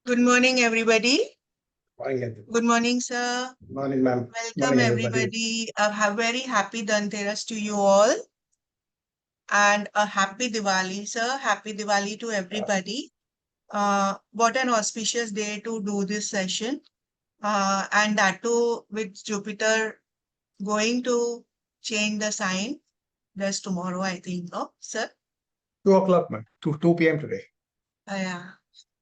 Good morning, everybody. Morning. Good morning, sir. Morning, ma'am. Welcome, everybody. A very happy Dhanteras to you all. And a happy Diwali, sir. Happy Diwali to everybody. What an auspicious day to do this session. And that too with Jupiter going to change the sign. That's tomorrow, I think. Oh, sir. 2 o'clock, ma'am. 2 p.m. today. Yeah.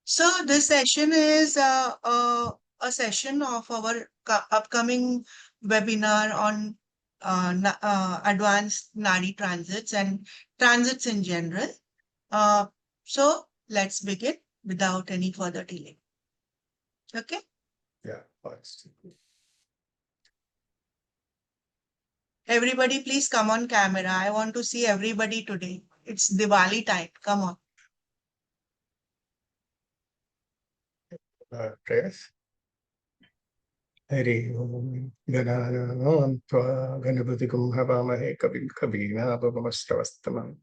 So this session is a session of our upcoming webinar on advanced Nadi transits and transits in general. So let's begin without any further delay. Okay? Yeah. Everybody, please come on camera. I want to see everybody today. It's Diwali time. Come on. Prayers. Hari Om Gananam Tva Ganapatikum Havamahe Kabim Kabina Bhavamastravastamam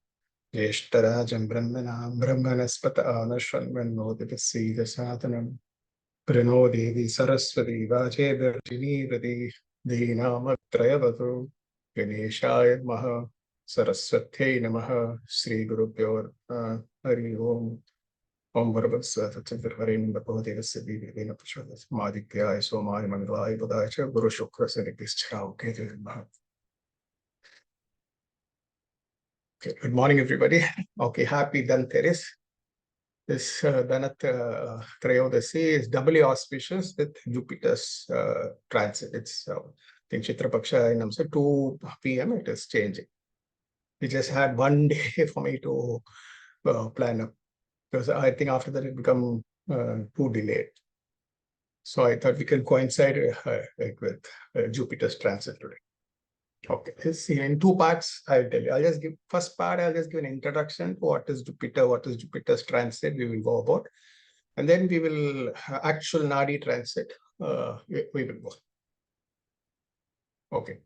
Jeshtarajam Brahmanam Brahmanaspata Anashvanmannodipasida Satanam Prano Devi Saraswati Vaje Virgini Vadi Deenamatrayavatu Ganeshaya Maha Saraswate Namaha Sri Gurubhyo Hari Om Om Bharabhasva Chandravarinim Bhagavadevasya Divina Prashadas Madhyaya Somaya Mangalaya Buddhaya Guru Shukra Sarikishchara Ketu Maha. Okay, good morning, everybody. Okay, happy Dhanteras. This Dhanat Trayodasi is doubly auspicious with Jupiter's transit. It's I think Chitra Paksha in 2 p.m. it is changing. We just had 1 day for me to plan up, because I think after that it become too delayed. So I thought we can coincide with Jupiter's transit today. Okay, let's see. In 2 parts, I'll tell you. I'll just give first part. I'll just give an introduction to what is Jupiter, what is Jupiter's transit. We will go about, and then we will actual Nadi transit. We will go. Okay.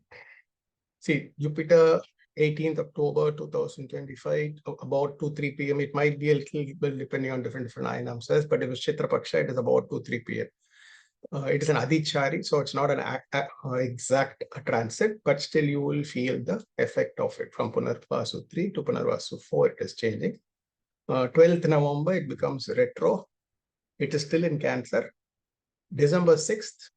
See, Jupiter, 18th October 2025, about 2-3 p.m. It might be a little bit depending on different ayinams, but if it's Chitra Paksha, it is about 2-3 p.m. It is an Adichari, so it's not an exact transit, but still you will feel the effect of it. From Punarvasu 3 to Punarvasu 4, it is changing. 12th November, it becomes retro. It is still in Cancer. December 6th,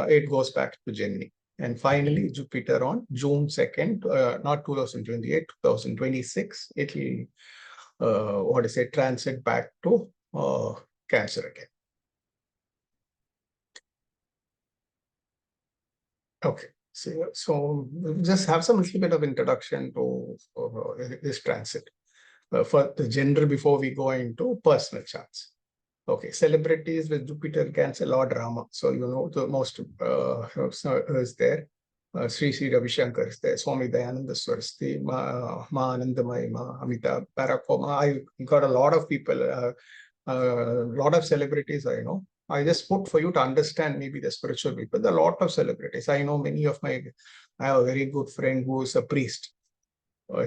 it goes back to Gemini. And finally, Jupiter on June 2nd, not 2028, 2026, it will, transit back to Cancer again. Okay, so just have some little bit of introduction to this transit for the gender before we go into personal charts. Okay, celebrities with Jupiter Cancer, Lord Rama. So you know the most is there. Sri Ravi Shankar is there. Swami Dayananda Saraswati, Ma Anandamai, Ma Amitabh, Barack. I got a lot of people, a lot of celebrities I know. I just put for you to understand maybe the spiritual people. There are a lot of celebrities. I know many of I have a very good friend who is a priest.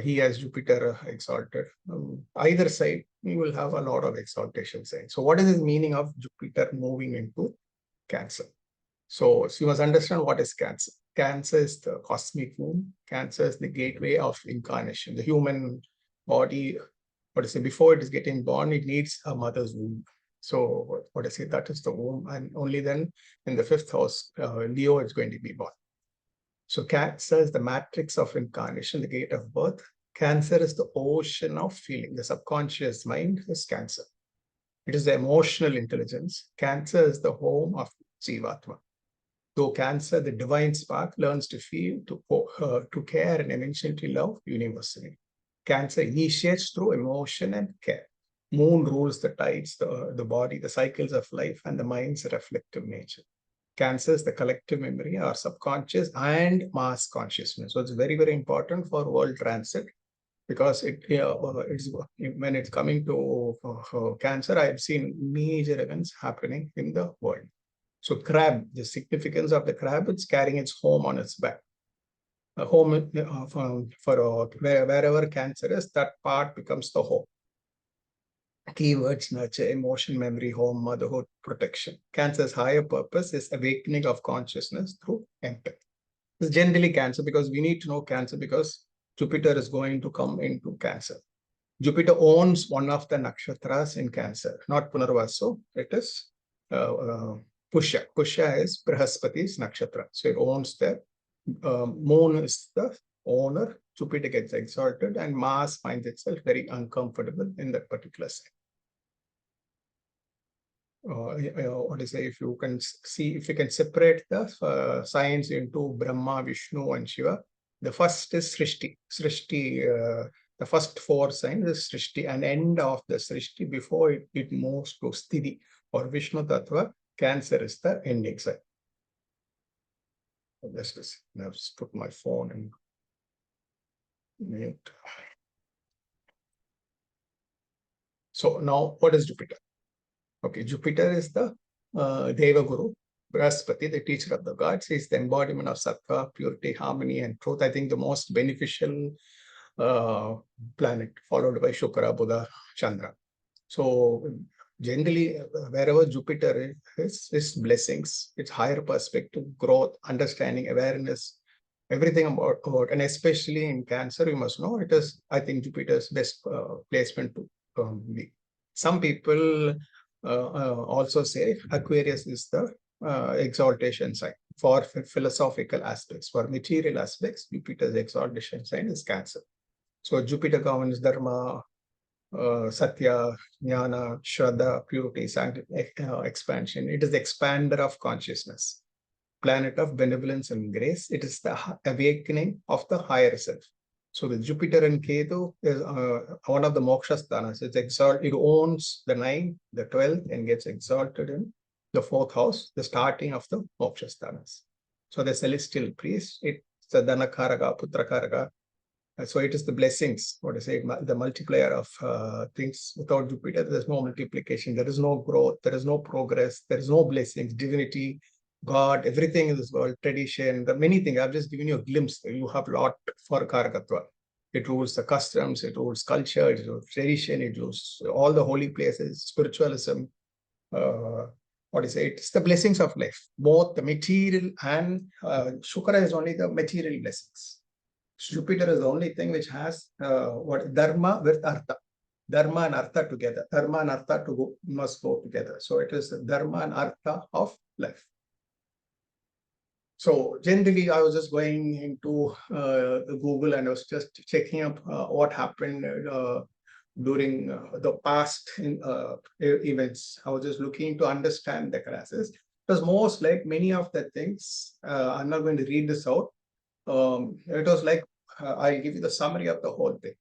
He has Jupiter exalted. Either side, you will have a lot of exaltation signs. So what is the meaning of Jupiter moving into Cancer? So you must understand what is Cancer. Cancer is the cosmic womb. Cancer is the gateway of incarnation. The human body, before it is getting born, it needs a mother's womb. So that is the womb, and only then in the 5th house, Leo is going to be born. So Cancer is the matrix of incarnation, the gate of birth. Cancer is the ocean of feeling. The subconscious mind is Cancer. It is the emotional intelligence. Cancer is the home of Jivatma. Though Cancer, the divine spark, learns to feel, to care, and eventually love universally. Cancer initiates through emotion and care. Moon rules the tides, the body, the cycles of life, and the mind's reflective nature. Cancer is the collective memory, our subconscious and mass consciousness. So it's very, very important for world transit, because when it's coming to Cancer, I've seen major events happening in the world. So crab, the significance of the crab, it's carrying its home on its back. A home for wherever Cancer is, that part becomes the home. Keywords: nurture, emotion, memory, home, motherhood, protection. Cancer's higher purpose is awakening of consciousness through empathy. It's generally Cancer, because we need to know Cancer because Jupiter is going to come into Cancer. Jupiter owns one of the nakshatras in Cancer, not Punarvasu. It is Pushya. Pushya is Brihaspati's nakshatra. So it owns the moon is the owner. Jupiter gets exalted, and Mars finds itself very uncomfortable in that particular sign. What is it? If you can see, if you can separate the signs into Brahma, Vishnu, and Shiva, the first is Srishti. The first 4 signs is Srishti, and end of the Srishti before it moves to Sthiti or Vishnu Tattva. Cancer is the ending sign. I've put my phone in mute. So now, what is Jupiter? Okay, Jupiter is the Deva Guru, Brihaspati, the teacher of the gods. He is the embodiment of sattva, purity, harmony, and truth. I think the most beneficial planet, followed by Shukra, Buddha, Chandra. So generally, wherever Jupiter is blessings, it's higher perspective, growth, understanding, awareness, everything about, and especially in Cancer, you must know it is, I think, Jupiter's best placement to be. Some people also say Aquarius is the exaltation sign for philosophical aspects. For material aspects, Jupiter's exaltation sign is Cancer. So Jupiter governs Dharma, Satya, Jnana, Shraddha, purity, expansion. It is the expander of consciousness, planet of benevolence and grace. It is the awakening of the higher self. So the Jupiter and Ketu is one of the moksha sthanas. It's exalted. It owns the 9th, the 12th, and gets exalted in the 4th house, the starting of the moksha sthanas. So the celestial priest, it's the Dhanakaraka, Putrakaraka. So it is the blessings, what I say, the multiplier of things. Without Jupiter, there's no multiplication, there is no growth, there is no progress, there is no blessings, divinity, God, everything in this world, tradition, the many things. I've just given you a glimpse. You have a lot for Karakatva. It rules the customs, it rules culture, it rules tradition, it rules all the holy places, spiritualism. What is it? It's the blessings of life, both the material and Shukra is only the material blessings. Jupiter is the only thing which has what Dharma with Artha. Dharma and Artha together. Dharma and Artha must go together. So it is the Dharma and Artha of life. So generally, I was just going into Google and I was just checking up what happened during the past events. I was just looking to understand the classes. It was most like many of the things. I'm not going to read this out. It was like, I'll give you the summary of the whole thing.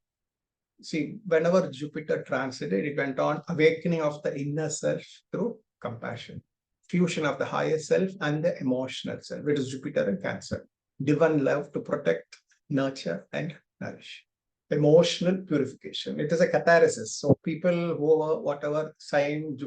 See, whenever Jupiter transited, it went on awakening of the inner self through compassion, fusion of the higher self and the emotional self, which is Jupiter and Cancer, divine love to protect, nurture, and nourish. Emotional purification. It is a catharsis. So people who are whatever sign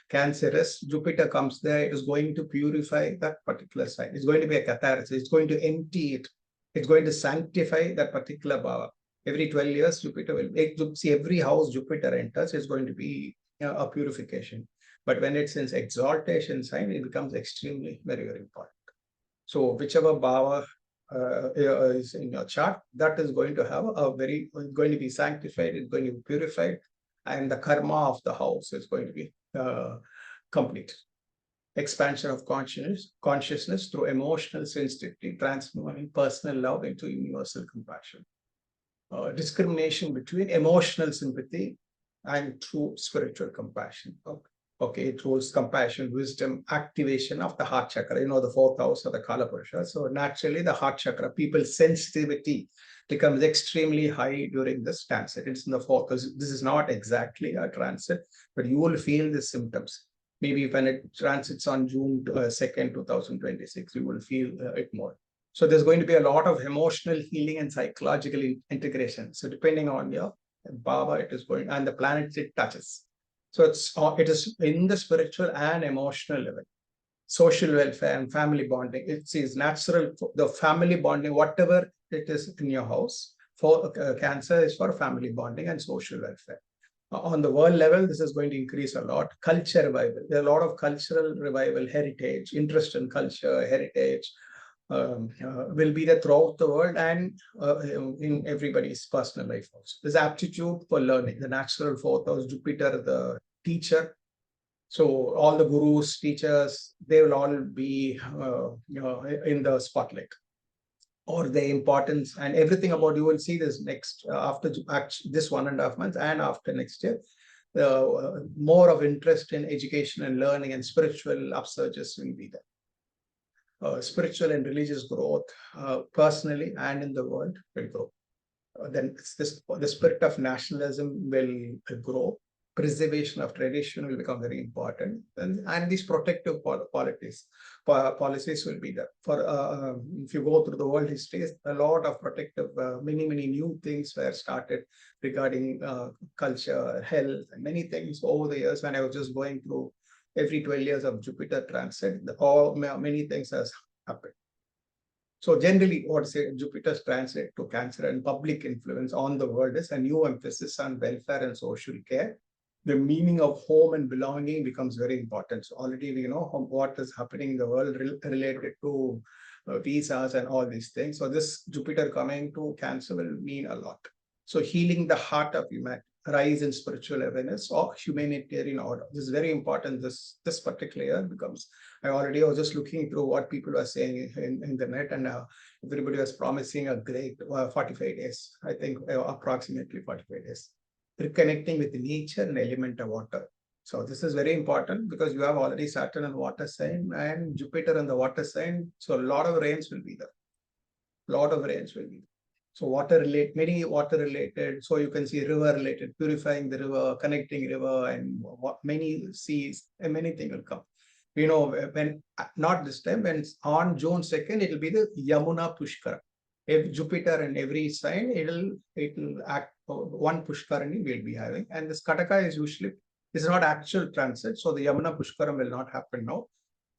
Cancer is, Jupiter comes there, it is going to purify that particular sign. It's going to be a catharsis. It's going to empty it. It's going to sanctify that particular bhava. Every 12 years, Jupiter will see every house Jupiter enters is going to be a purification. But when it's in exaltation sign, it becomes extremely very, very important. So whichever bhava is in your chart, that is going to have going to be sanctified, it's going to be purified, and the karma of the house is going to be complete. Expansion of consciousness through emotional sensitivity, transforming personal love into universal compassion. Discrimination between emotional sympathy and true spiritual compassion. Okay, it rules compassion, wisdom, activation of the heart chakra, the 4th house of the Kalapurusha. So naturally, the heart chakra, people's sensitivity becomes extremely high during this transit. It's in the 4th. This is not exactly a transit, but you will feel the symptoms. Maybe when it transits on June 2nd, 2026, you will feel it more. So there's going to be a lot of emotional healing and psychological integration. So depending on your bhava, it is going, and the planets it touches. So it is in the spiritual and emotional level. Social welfare and family bonding. It is natural, the family bonding, whatever it is in your house. For Cancer is for family bonding and social welfare. On the world level, this is going to increase a lot. Culture revival. There are a lot of cultural revival, heritage, interest in culture, heritage will be there throughout the world and in everybody's personal life also. There's aptitude for learning. The natural fourth house, Jupiter, the teacher. So all the gurus, teachers, they will all be in the spotlight, or the importance and everything about. You will see this next after this 1.5 months and after next year. More of interest in education and learning and spiritual upsurges will be there. Spiritual and religious growth, personally and in the world, will grow. Then the spirit of nationalism will grow. Preservation of tradition will become very important, and these protective policies will be there. For if you go through the world history, a lot of protective, many new things were started regarding culture, health, and many things over the years. When I was just going through every 12 years of Jupiter transit, many things has happened. So generally, what say Jupiter's transit to Cancer and public influence on the world is a new emphasis on welfare and social care. The meaning of home and belonging becomes very important. So already we know what is happening in the world related to visas and all these things. So this Jupiter coming to Cancer will mean a lot. So healing the heart of humanity, rise in spiritual awareness or humanitarian order. This is very important. This particular year becomes. I was just looking through what people are saying in the net, and everybody was promising a great 45 days. I think approximately 45 days. Reconnecting with nature and element of water. So this is very important because you have already Saturn and water sign and Jupiter and the water sign. So a lot of rains will be there. Lot of rains will be there. So many water related. So you can see river related, purifying the river, connecting river, and many seas, and many things will come. You know, when not this time, when on June 2nd, it will be the Yamuna Pushkara. If Jupiter and every sign, it'll act. One Pushkarani we'll be having, and this Kataka is usually, this is not actual transit, so the Yamuna Pushkaram will not happen now.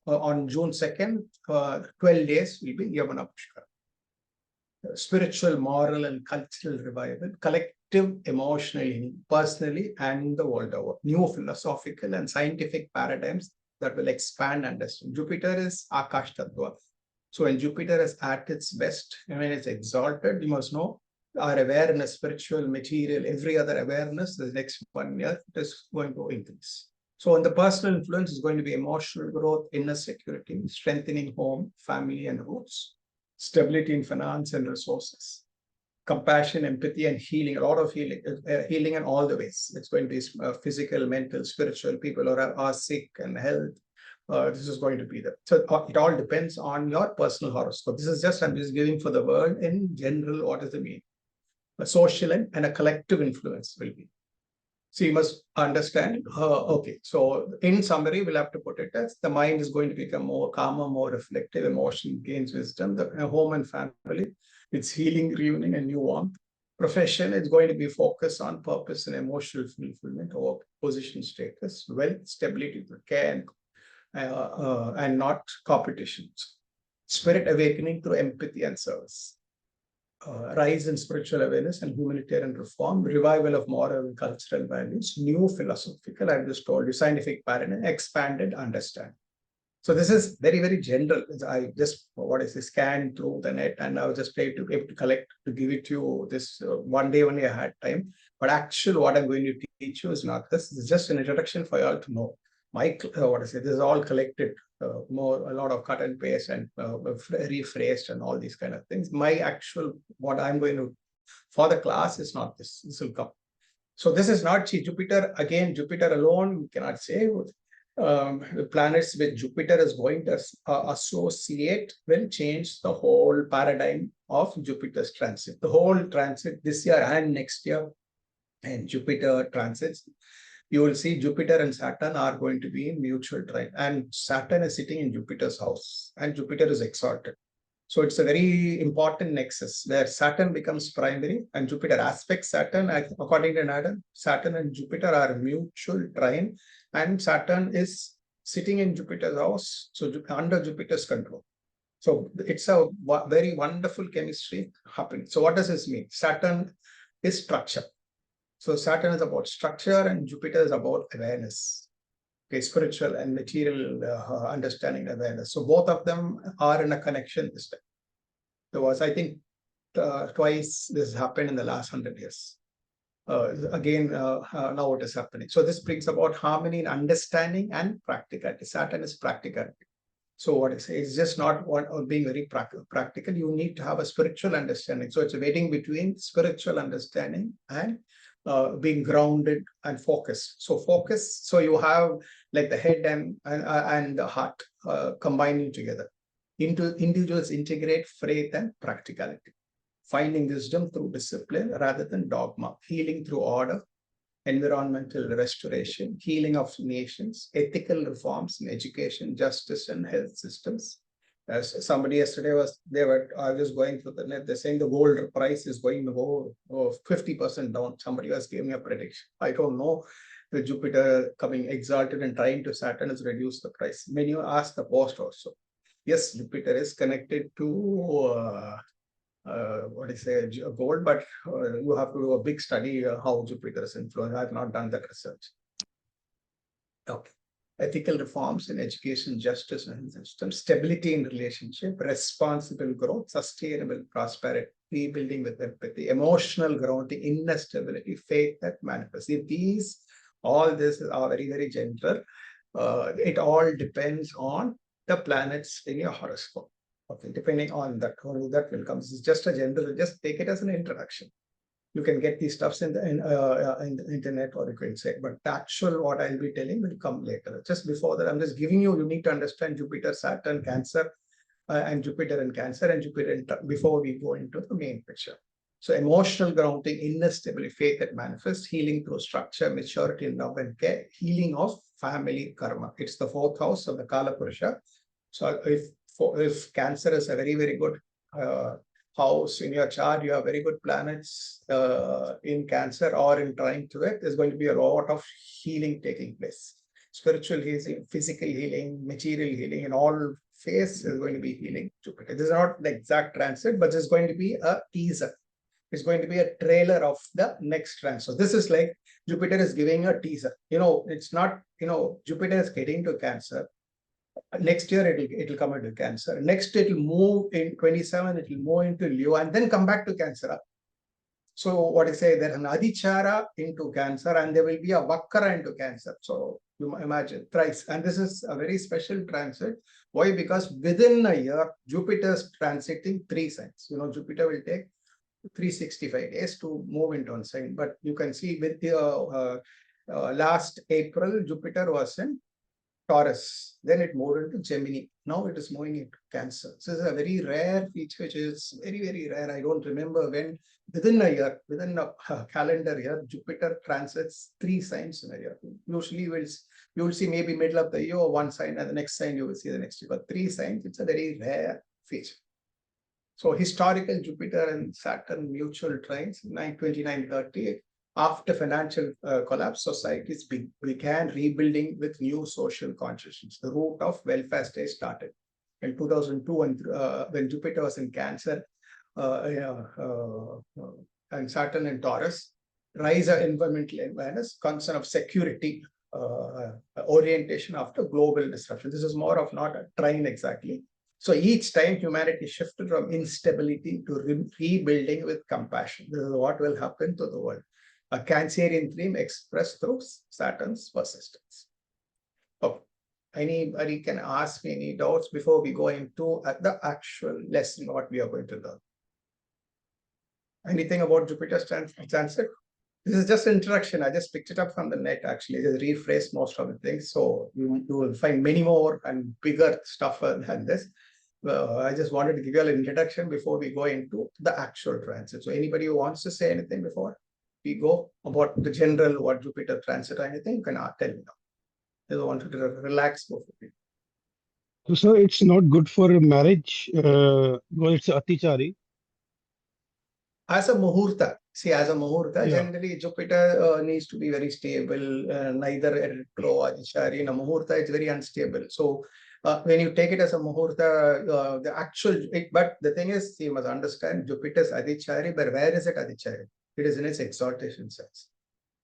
On June 2nd, 12 days will be Yamuna Pushkaram. Spiritual, moral, and cultural revival, collective emotional healing, personally and the world over. New philosophical and scientific paradigms that will expand understanding. Jupiter is Akash Tattva. So when Jupiter is at its best, when it's exalted, you must know our awareness, spiritual, material, every other awareness, the next 1 year, it is going to increase. So in the personal influence is going to be emotional growth, inner security, strengthening home, family, and roots, stability in finance and resources, compassion, empathy, and healing, a lot of healing, healing in all the ways. It's going to be physical, mental, spiritual. People are sick and health. This is going to be there. So it all depends on your personal horoscope. This is just, I'm just giving for the world in general, what does it mean? A social and a collective influence will be. So you must understand, okay, so in summary, we'll have to put it as the mind is going to become more calmer, more reflective, emotion gains wisdom, the home and family, it's healing, reunion, and new warmth. Profession is going to be focused on purpose and emotional fulfillment or position status, wealth, stability, care, and not competitions. Spirit awakening through empathy and service. Rise in spiritual awareness and humanitarian reform, revival of moral and cultural values, new philosophical, I've just told you, scientific paradigm, expanded understanding. So this is very general. I just, scanned through the net, and I was just able to collect, to give it to you this one day only I had time. But actually what I'm going to teach you is not this. It's just an introduction for you all to know. This is all collected, a lot of cut and paste and rephrased and all these kind of things. My actual, what I'm going to, for the class is not this. This will come. So this is not Jupiter. Again, Jupiter alone, we cannot say. The planets with Jupiter is going to associate will change the whole paradigm of Jupiter's transit. The whole transit this year and next year, and Jupiter transits, you will see Jupiter and Saturn are going to be in mutual trine, and Saturn is sitting in Jupiter's house, and Jupiter is exalted. So it's a very important nexus where Saturn becomes primary and Jupiter aspects Saturn. According to Nada, Saturn and Jupiter are mutual trine, and Saturn is sitting in Jupiter's house, so under Jupiter's control. So it's a very wonderful chemistry happening. So what does this mean? Saturn is structure. So Saturn is about structure and Jupiter is about awareness. Okay, spiritual and material understanding awareness. So both of them are in a connection this time. There was, I think, twice this happened in the last 100 years. Again, now it is happening. So this brings about harmony in understanding and practicality. Saturn is practicality. So what I say is just not one or being very practical. You need to have a spiritual understanding. So it's a wedding between spiritual understanding and being grounded and focused. So focus. So you have like the head and the heart combining together. Individuals integrate faith and practicality, finding wisdom through discipline rather than dogma, healing through order, environmental restoration, healing of nations, ethical reforms in education, justice, and health systems. As somebody yesterday I was going through the net, they're saying the gold price is going to go 50% down. Somebody was giving me a prediction. I don't know. The Jupiter coming exalted and trying to Saturn has reduced the price. Many ask the post also. Yes, Jupiter is connected to what is say gold, but you have to do a big study how Jupiter is influenced. I have not done that research. Okay. Ethical reforms in education, justice and system, stability in relationship, responsible growth, sustainable prosperity, rebuilding with empathy, emotional grounding, inner stability, faith that manifests. If these, all this are very, very gentle. It all depends on the planets in your horoscope. Okay, depending on that, that will come. This is just a general, just take it as an introduction. You can get these stuffs in the internet, or you can say, but the actual what I'll be telling will come later. Just before that, I'm just giving you need to understand Jupiter, Saturn, Cancer, and Jupiter and Cancer, and Jupiter and before we go into the main picture. So emotional grounding, inner stability, faith that manifests, healing through structure, maturity, love and care, healing of family karma. It's the fourth house of the Kala Purusha. So if Cancer is a very, very good house in your chart, you have very good planets in Cancer or in trying to it, there's going to be a lot of healing taking place. Spiritual healing, physical healing, material healing, in all phase is going to be healing Jupiter. This is not the exact transit, but it's going to be a teaser. It's going to be a trailer of the next transit. So this is like Jupiter is giving a teaser. It's not, Jupiter is getting to Cancer. Next year it'll come into Cancer. Next it'll move in 27, it'll move into Leo and then come back to Cancer. So what I say, there's an Adichara into Cancer and there will be a Vakara into Cancer. So you imagine thrice. And this is a very special transit. Why? Because within a year, Jupiter's transiting 3 signs. Jupiter will take 365 days to move into one sign. But you can see with the last April, Jupiter was in Taurus, then it moved into Gemini. Now it is moving into Cancer. So this is a very rare feature, which is very, very rare. I don't remember when within a year, within a calendar year, Jupiter transits 3 signs in a year. Usually you will see maybe middle of the year or 1 sign, and the next sign you will see the next year. But 3 signs, it's a very rare feature. So historical Jupiter and Saturn mutual trines, 2930. After financial collapse, societies began rebuilding with new social consciousness. The root of welfare state started in 2002, and when Jupiter was in Cancer and Saturn in Taurus, rise of environmental awareness, concern of security, orientation after global disruption. This is more of not a trine exactly. So each time humanity shifted from instability to rebuilding with compassion. This is what will happen to the world. A Cancerian theme expressed through Saturn's persistence. Okay. Anybody can ask me any doubts before we go into the actual lesson, what we are going to learn. Anything about Jupiter's transit? This is just an introduction. I just picked it up from the net, actually. I just rephrased most of the things. So you will find many more and bigger stuff than this. I just wanted to give you an introduction before we go into the actual transit. So anybody who wants to say anything before we go about the general, what Jupiter transit or anything, you can tell me now. I just wanted to relax both of you. So, sir, it's not good for marriage because it's Atichari. As a Muhurta, as a Muhurta, Yeah. generally Jupiter needs to be very stable, neither retro or Adhichari. In a Muhurta, it's very unstable. So when you take it as a Muhurta, the actual, but the thing is, you must understand Jupiter's Adhichari, but where is it Adhichari? It is in its exaltation sense.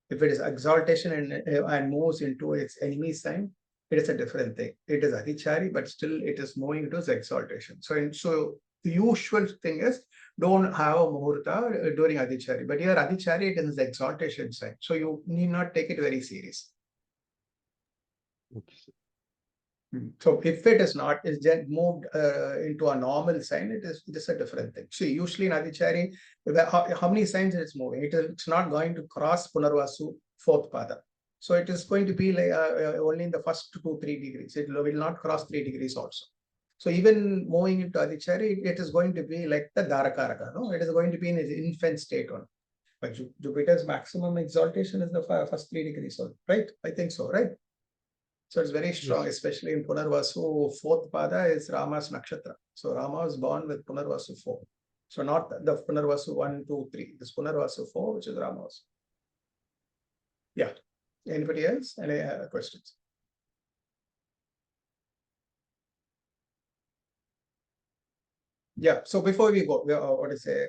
If it is exaltation and moves into its enemy sign, it is a different thing. It is Adichari, but still it is moving into its exaltation. So the usual thing is don't have a muhurta during Adichari. But here Adichari, it is the exaltation sign. So you need not take it very serious. Okay, sir. So if it is not, it's just moved into a normal sign, it is a different thing. See, usually in Adichari, how many signs it's moving? It's not going to cross Punarvasu fourth pada. So it is going to be like only in the first 2-3 degrees. It will not cross 3 degrees also. So even moving into Adichari, it is going to be like the Dharakaraka. No, it is going to be in its infant state on. But Jupiter's maximum exaltation is the first 3 degrees, right? I think so, right? So it's very strong, Yes. especially in Punarvasu. Fourth pada is Rama's nakshatra. So Rama was born with Punarvasu 4. So not the Punarvasu 1, 2, 3. This Punarvasu 4, which is Rama's. Yeah. Anybody else? Any questions? Yeah. So before we go, what to say?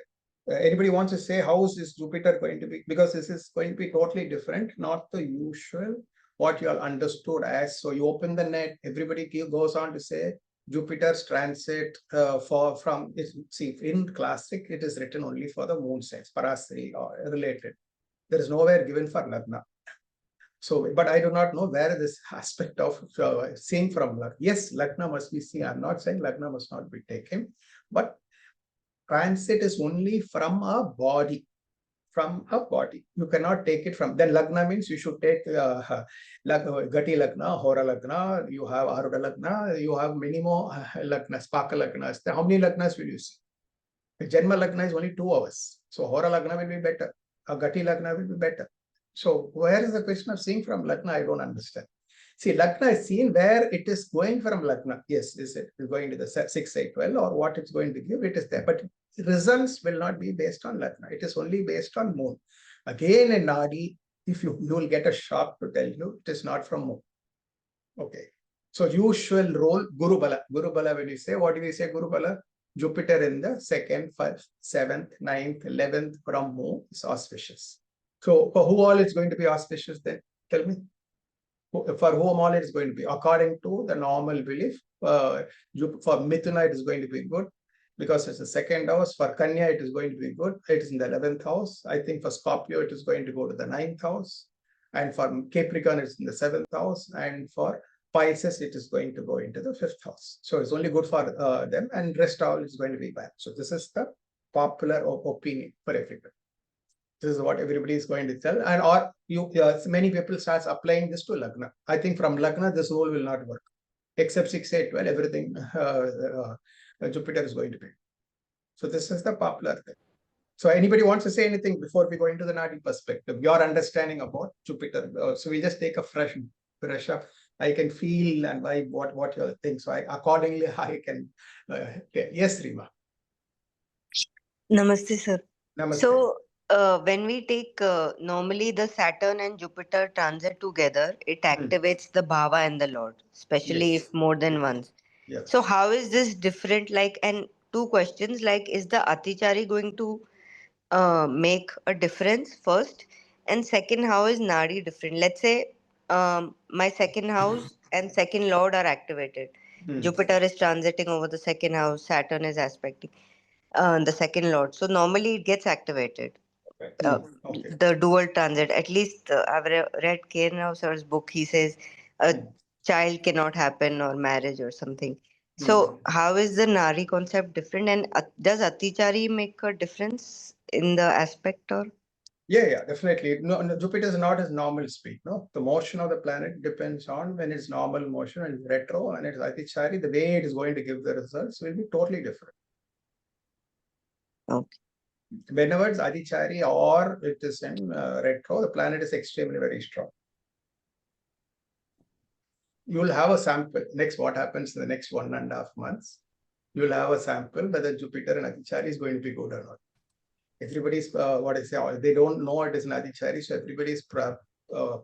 Anybody wants to say how is this Jupiter going to be? Because this is going to be totally different, not the usual what you all understood as. So you open the net, everybody goes on to say Jupiter's transit see, in classic, it is written only for the moon signs, Parasri or related. There is nowhere given for Lagna. So, but I do not know where this aspect of seeing from Lagna. Yes, Lagna must be seen. I'm not saying Lagna must not be taken, but transit is only from a body. From a body. You cannot take it from. Then Lagna means you should take Gati Lagna, Hora Lagna, you have Aruda Lagna, you have many more Lagnas, Paka Lagnas. How many Lagnas will you see? The Janma Lagna is only 2 hours. So Hora Lagna will be better. A Gati Lagna will be better. So where is the question of seeing from Lagna? I don't understand. See, Lagna is seen where it is going from Lagna. Yes, is it is going to the 6, 8, 12 or what it's going to give, it is there. But results will not be based on Lagna. It is only based on moon. Again, in Nadi, if you will get a shock to tell you, it is not from moon. Okay. So usual role, Guru Bala. Guru Bala, when you say, what do we say, Guru Bala? Jupiter in the 2nd, 1st, 7th, 9th, 11th from moon is auspicious. So for who all is going to be auspicious then? Tell me. For whom all it is going to be, according to the normal belief, for Mithuna it is going to be good because it's the 2nd house. For Kanya it is going to be good. It is in the 11th house. I think for Scorpio it is going to go to the 9th house, and for Capricorn it's in the 7th house, and for Pisces it is going to go into the 5th house. So it's only good for them, and rest all is going to be bad. So this is the popular opinion for everybody. This is what everybody is going to tell, and or many people start applying this to Lagna. I think from Lagna this rule will not work, except 6, 8, 12, everything Jupiter is going to be. So this is the popular thing. So anybody wants to say anything before we go into the Nadi perspective, your understanding about Jupiter? So we just take a fresh brush up. I can feel and vibe what you think. So accordingly I can. Yes, Rima. Namaste, sir. Namaste. So, when we take normally the Saturn and Jupiter transit together, it activates the Bhava and the Lord, especially Yes. if more than once. Yes. So, how is this different? Like, and 2 questions: like, is the Atichari going to make a difference first? And second, how is Nadi different? Let's say my 2nd house and 2nd Lord are activated. Jupiter is transiting over the 2nd house, Saturn is aspecting the 2nd Lord. So normally it gets activated. Okay. The dual transit. At least I've read K. Rao sir's book. He says a child cannot happen or marriage or something. So how is the Nari concept different? And does Atichari make a difference in the aspect or? Yeah, definitely. No, Jupiter is not his normal speed. No, the motion of the planet depends on when it's normal motion and retro and it's Atichari. The way it is going to give the results will be totally different. Okay. Whenever it's Adichari or it is in retro, the planet is extremely very strong. You will have a sample. Next, what happens in the next 1.5 months? You will have a sample whether Jupiter and Adichari is going to be good or not. Everybody's they don't know it is an Adichari, so everybody's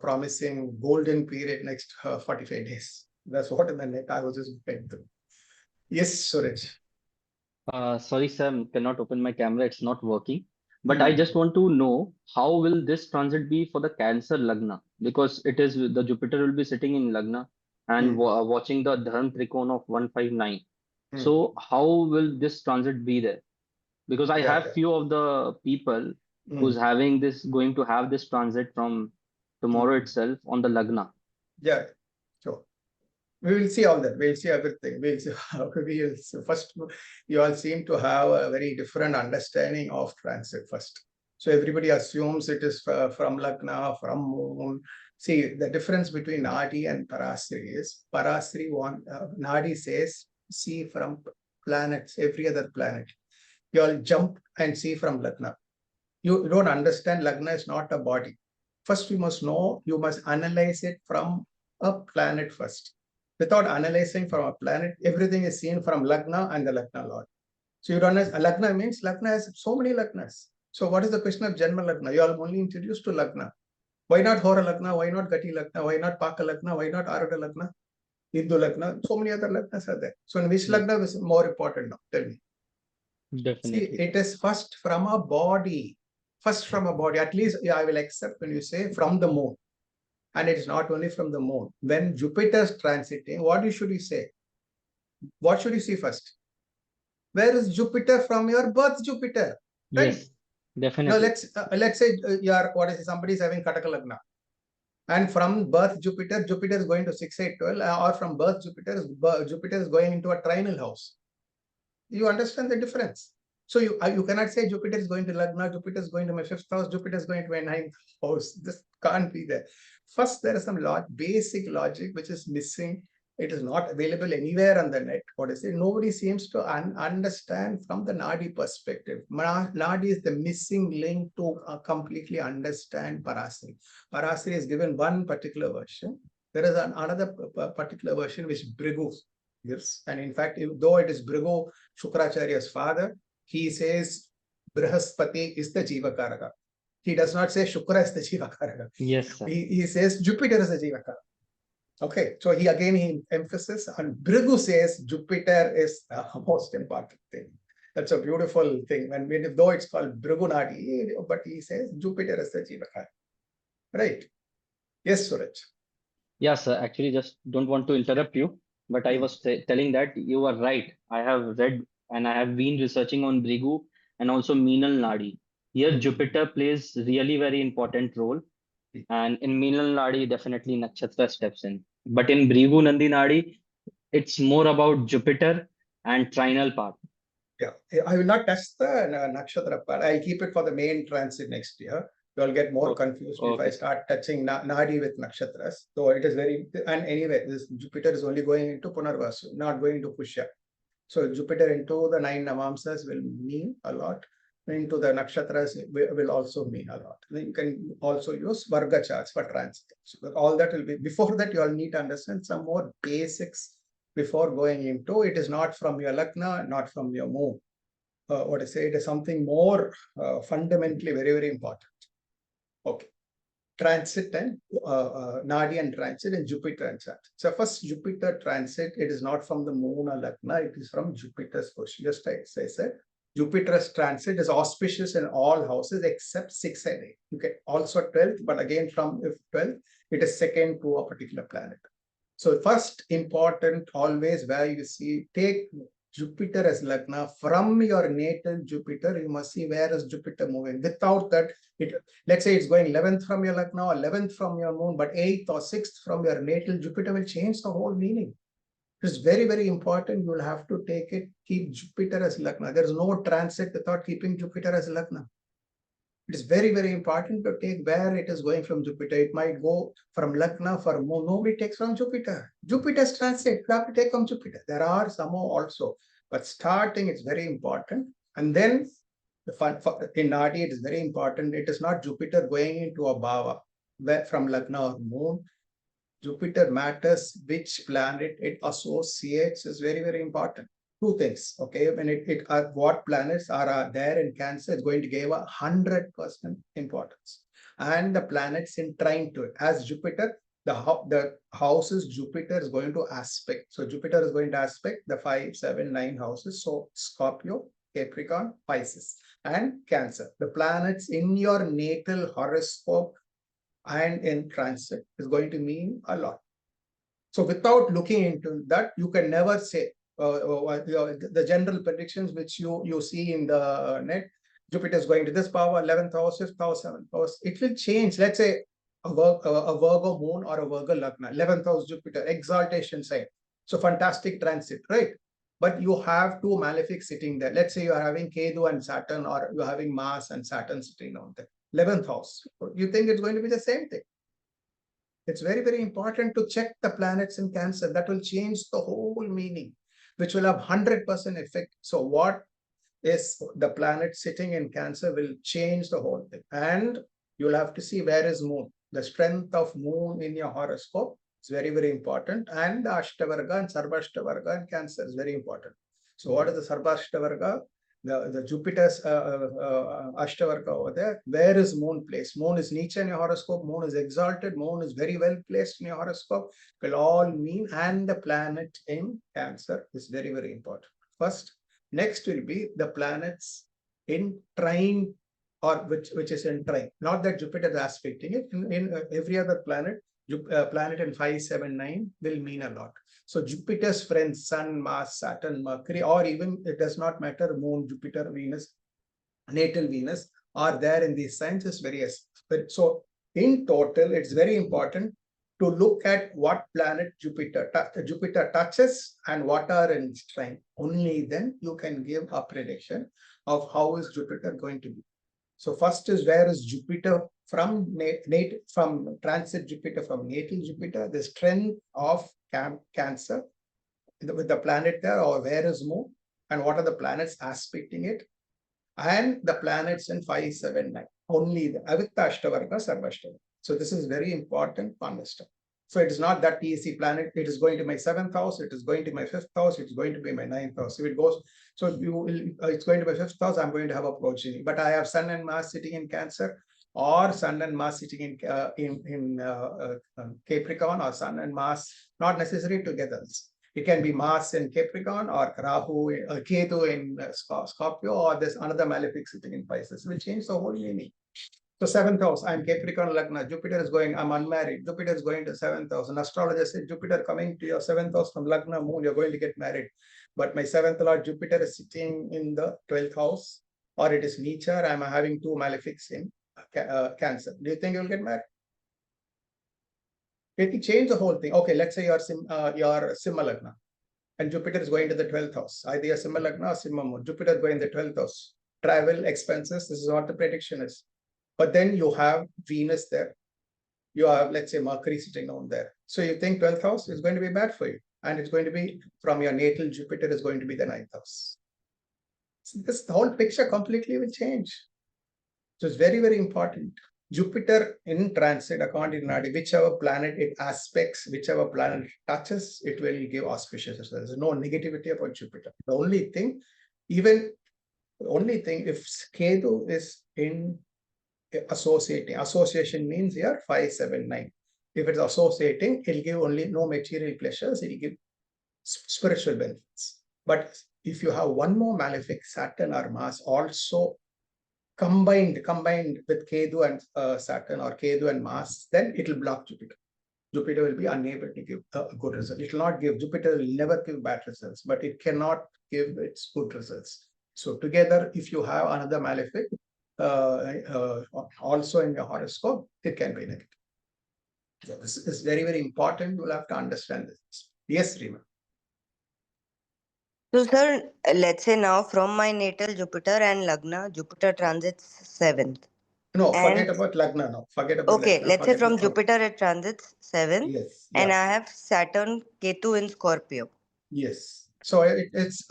promising golden period next 45 days. That's what in the net I was just going through. Yes, Suraj. Sorry, sir, cannot open my camera. It's not working. But I just want to know how will this transit be for the Cancer Lagna? Because it is the Jupiter will be sitting in Lagna and watching the Dharm Trikona of 159. So how will this transit be there? Because I have few of the people who's having this, going to have this transit from tomorrow itself on the Lagna. Yeah, so we will see all that. We'll see everything. We'll see. We'll see. First, you all seem to have a very different understanding of transit first. So everybody assumes it is from Lagna, from moon. See, the difference between Nadi and Parasri is Parasri Nadi says see from planets, every other planet. You all jump and see from Lagna. You don't understand Lagna is not a body. First, you must know, you must analyze it from a planet first. Without analyzing from a planet, everything is seen from Lagna and the Lagna Lord. So you don't know, Lagna means Lagna has so many Lagnas. So what is the question of Janma Lagna? You are only introduced to Lagna. Why not Hora Lagna? Why not Gati Lagna? Why not Paka Lagna? Why not Aruda Lagna? Hindu Lagna? So many other Lagnas are there. So in which Lagna is more important now? Tell me. Definitely. See, it is first from a body. First from a body. At least I will accept when you say from the moon. And it's not only from the moon. When Jupiter's transiting, what should you say? What should you see first? Where is Jupiter from your birth Jupiter? Right? Yes, definitely. Now let's say somebody is having Kataka Lagna. And from birth Jupiter is going to 6, 8, 12, or from birth Jupiter is going into a trinal house. You understand the difference? So you cannot say Jupiter is going to Lagna, Jupiter is going to my 5th house, Jupiter is going to my 9th house. This can't be there. First, there is some basic logic which is missing. It is not available anywhere on the net. Nobody seems to understand from the Nadi perspective. Nadi is the missing link to completely understand Parasri. Parasri is given one particular version. There is another particular version which Bhrigu gives. And in fact, though it is Bhrigu, Shukracharya's father, he says Brihaspati is the Jivakaraka. He does not say Shukra is the Jivakaraka. Yes, sir. He says Jupiter is the Jivakaraka. Okay, so he emphasis on Bhrigu says Jupiter is the most important thing. That's a beautiful thing. And though it's called Bhrigu Nadi, but he says Jupiter is the Jivakaraka. Right? Yes, Suraj. Yeah, sir. Actually, just don't want to interrupt you, but I was telling that you are right. I have read and I have been researching on Bhrigu and also Meenal Nadi. Here, Jupiter plays really very important role. And in Meenal Nadi, definitely Nakshatra steps in. But in Bhrigu Nandi Nadi, it's more about Jupiter and trinal part. Yeah, I will not touch the Nakshatra part. I'll keep it for the main transit next year. You'll get more confused if I start touching Nadi with Nakshatras. So it is and anyway, this Jupiter is only going into Punarvasu, not going into Pushya. So Jupiter into the 9 Navamsas will mean a lot. Into the Nakshatras will also mean a lot. Then you can also use Varga charts for transit. So all that will be, before that you all need to understand some more basics before going into, it is not from your Lagna, not from your moon. It is something more fundamentally very, very important. Okay. Transit and Nadi and transit and Jupiter and transit. So first Jupiter transit, it is not from the moon or Lagna, it is from Jupiter's position. Just as I said, Jupiter's transit is auspicious in all houses except 6 and 8. Okay, also 12th, but again from 12th, it is second to a particular planet. So first important always where you see, take Jupiter as Lagna, from your natal Jupiter, you must see where is Jupiter moving. Without that, let's say it's going 11th from your Lagna or 11th from your moon, but 8th or 6th from your natal Jupiter will change the whole meaning. It's very, very important. You will have to take it, keep Jupiter as Lagna. There is no transit without keeping Jupiter as Lagna. It is very, very important to take where it is going from Jupiter. It might go from Lagna for moon. Nobody takes from Jupiter. Jupiter's transit, you have to take from Jupiter. There are some also, but starting is very important. And then in Nadi, it is very important. It is not Jupiter going into a Bhava from Lagna or moon. Jupiter matters which planet it associates is very, very important. Two things, okay? When what planets are there in Cancer, it's going to give 100% importance. And the planets in trine to it. As Jupiter, the houses Jupiter is going to aspect. So Jupiter is going to aspect the 5, 7, 9 houses. So Scorpio, Capricorn, Pisces. and Cancer. The planets in your natal horoscope and in transit is going to mean a lot. So without looking into that, you can never say the general predictions which you see in the net. Jupiter is going to this power, 11th house, 5th house, 7th house. It will change. Let's say a Virgo moon or a Virgo Lagna, 11th house Jupiter, exaltation sign. So fantastic transit, right? But you have two malefics sitting there. Let's say you are having Ketu and Saturn, or you're having Mars and Saturn sitting on there. 11th house. You think it's going to be the same thing? It's very, very important to check the planets in Cancer. That will change the whole meaning, which will have 100% effect. So what is the planet sitting in Cancer will change the whole thing. And you'll have to see where is moon. The strength of moon in your horoscope is very, very important. And the Ashtavarga and Sarvashtavarga in Cancer is very important. So what is the Sarvashtavarga? The Jupiter's Ashtavarga over there. Where is moon placed? Moon is Nietzsche in your horoscope. Moon is exalted. Moon is very well placed in your horoscope. Will all mean, and the planet in Cancer is very, very important. First, next will be the planets in trine, or which is in trine. Not that Jupiter is aspecting it. In every other planet, planet in 5, 7, 9 will mean a lot. So Jupiter's friends, Sun, Mars, Saturn, Mercury, or even it does not matter, Moon, Jupiter, Venus, natal Venus are there in these signs is very. So in total, it's very important to look at what planet Jupiter touches and what are in trine. Only then you can give a prediction of how is Jupiter going to be. So first is where is Jupiter from transit Jupiter from natal Jupiter, the strength of Cancer with the planet there, or where is moon, and what are the planets aspecting it, and the planets in 5, 7, 9. Only the Avitta Ashtavarga, Sarvashtavarga. So this is very important to understand. So it is not that easy planet. It is going to my 7th house. It is going to my 5th house. It's going to be my 9th house. If it goes, so you will, it's going to my 5th house. I'm going to have a progeny. But I have Sun and Mars sitting in Cancer, or Sun and Mars sitting in Capricorn, or Sun and Mars not necessarily together. It can be Mars in Capricorn, or Rahu, Ketu in Scorpio, or there's another malefic sitting in Pisces. It will change the whole meaning. So 7th house, I'm Capricorn Lagna. Jupiter is going, I'm unmarried. Jupiter is going to 7th house. An astrologer said, Jupiter coming to your 7th house from Lagna, Moon, you're going to get married. But my 7th Lord Jupiter is sitting in the 12th house, or it is nature. I'm having two malefics in Cancer. Do you think you'll get married? It will change the whole thing. Okay, let's say you're Simha Lagna, and Jupiter is going to the 12th house. Either you're Simha Lagna or Simha Moon. Jupiter is going to the 12th house. Travel, expenses, this is what the prediction is. But then you have Venus there. You have, let's say, Mercury sitting down there. So you think 12th house is going to be bad for you. And it's going to be from your natal Jupiter is going to be the 9th house. So this, the whole picture completely will change. So it's very, very important. Jupiter in transit, according to Nadi, whichever planet it aspects, whichever planet it touches, it will give auspicious results. There's no negativity about Jupiter. The only thing, if Ketu is in association means here 5, 7, 9. If it's associating, it'll give only no material pleasures, it'll give spiritual benefits. But if you have one more malefic, Saturn or Mars, also combined with Ketu and Saturn, or Ketu and Mars, then it will block Jupiter. Jupiter will be unable to give a good result. It will not give, Jupiter will never give bad results, but it cannot give its good results. So together, if you have another malefic, also in your horoscope, it can be negative. So this is very, very important. You'll have to understand this. Yes, Rima. So, sir, let's say now from my natal Jupiter and Lagna, Jupiter transits 7th. No, forget And about Lagna now. Forget about okay, Lagna. let's say from Jupiter it transits 7th, Yes. and Yeah. I have Saturn Ketu in Scorpio. Yes. So it is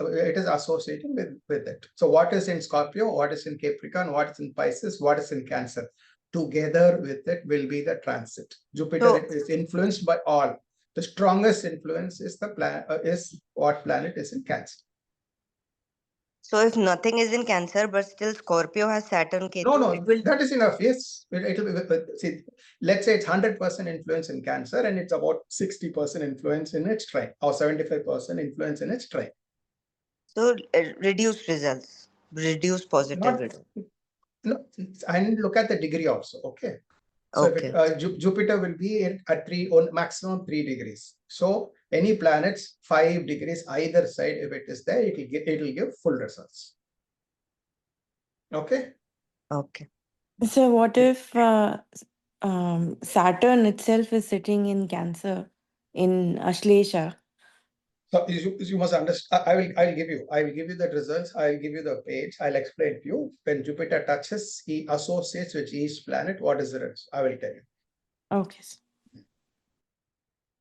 associating with it. So what is in Scorpio, what is in Capricorn, what is in Pisces, what is in Cancer, together with it will be the transit. Jupiter is influenced by all. The strongest influence is is what planet is in Cancer. So if nothing is in Cancer, but still Scorpio has Saturn Ketu, No, that is enough. Yes, it'll be. See, let's say it's 100% influence in Cancer, and it's about 60% influence in its trine, or 75% influence in its trine. So reduced results. reduce Not, positivity. no, and look at the degree also. Okay. So if Okay. Jupiter will be at on maximum 3 degrees. So any planets 5 degrees either side, if it is there, it will give full results. Okay. Okay. So what if Saturn itself is sitting in Cancer in Ashlesha? So you must understand. I will give you the results. I will give you the page. I'll explain to you. When Jupiter touches, he associates with each planet. What is the result? I will tell you. Okay.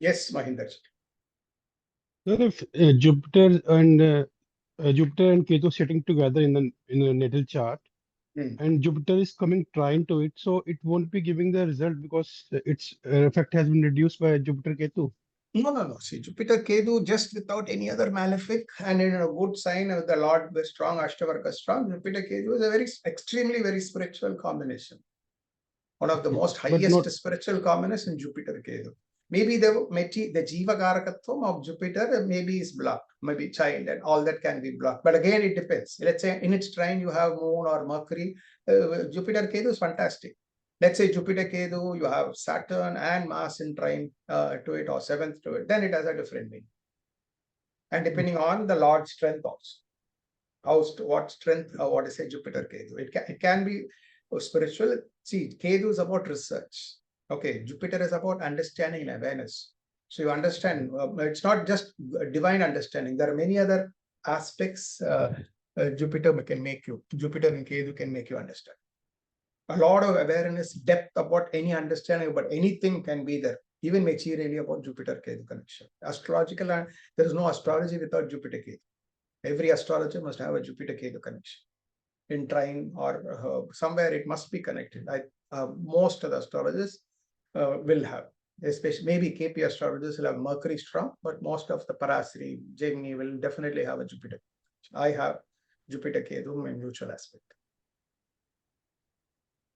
Yes, Mahinder. So if Jupiter and Ketu sitting together in the natal chart, and Jupiter is coming trine to it, so it won't be giving the result because its effect has been reduced by Jupiter Ketu. No. See, Jupiter Ketu just without any other malefic and in a good sign of the Lord, the strong Ashtavarka strong. Jupiter Ketu is a extremely very spiritual combination. One of the most highest spiritual combination, Jupiter Ketu. Maybe the Jiva Karakatvam of Jupiter maybe is blocked, maybe child and all that can be blocked. But again, it depends. Let's say in its trine you have Moon or Mercury. Jupiter Ketu is fantastic. Let's say Jupiter Ketu, you have Saturn and Mars in trine to it or seventh to it, then it has a different meaning. And depending on the Lord's strength also. What strength, what is a Jupiter Ketu? It can be spiritual. See, Ketu is about research. Okay, Jupiter is about understanding and awareness. So you understand, it's not just divine understanding. There are many other aspects Jupiter can make you. Jupiter and Ketu can make you understand. A lot of awareness, depth about any understanding about anything can be there. Even materially about Jupiter Ketu connection. Astrological, and there is no astrology without Jupiter Ketu. Every astrologer must have a Jupiter Ketu connection. In trine or somewhere it must be connected. Most of the astrologers will have, especially maybe KP astrologers will have Mercury strong, but most of the Parasri, Gemini will definitely have a Jupiter. I have Jupiter Ketu in mutual aspect.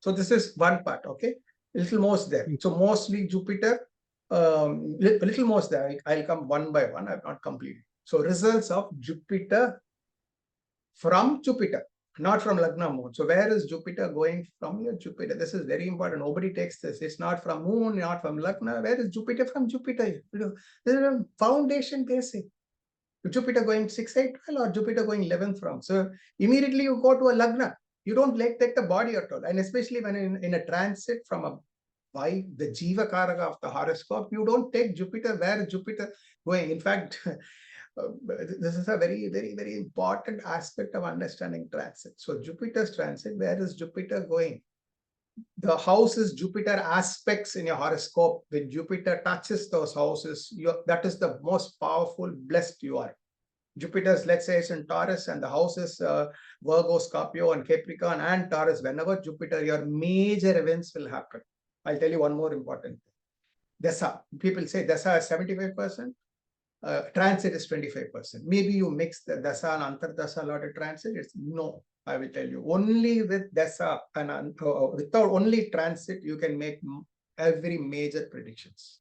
So this is one part, okay? Little more there. So mostly Jupiter, little more there. I'll come one by one. I've not completed. So results of Jupiter from Jupiter, not from Lagna Moon. So where is Jupiter going from your Jupiter? This is very important. Nobody takes this. It's not from Moon, not from Lagna. Where is Jupiter from Jupiter? This is a foundation basic. Jupiter going 6, 8, 12 or Jupiter going 11 from. So immediately you go to a Lagna. You don't take the body at all. And especially when in a transit from a by the Jiva Karaka of the horoscope, you don't take Jupiter where Jupiter going. In fact, this is a very, very, very important aspect of understanding transit. So Jupiter's transit, where is Jupiter going? The houses Jupiter aspects in your horoscope. When Jupiter touches those houses, that is the most powerful, blessed you are. Jupiter's, let's say, it's in Taurus and the houses Virgo, Scorpio, and Capricorn and Taurus. Whenever Jupiter, your major events will happen. I'll tell you one more important thing. Dasa. People say Dasa is 75%. Transit is 25%. Maybe you mix the Dasa and Antardasa lot of transit. It's no. I will tell you. Only with Dasa and without only transit, you can make every major predictions.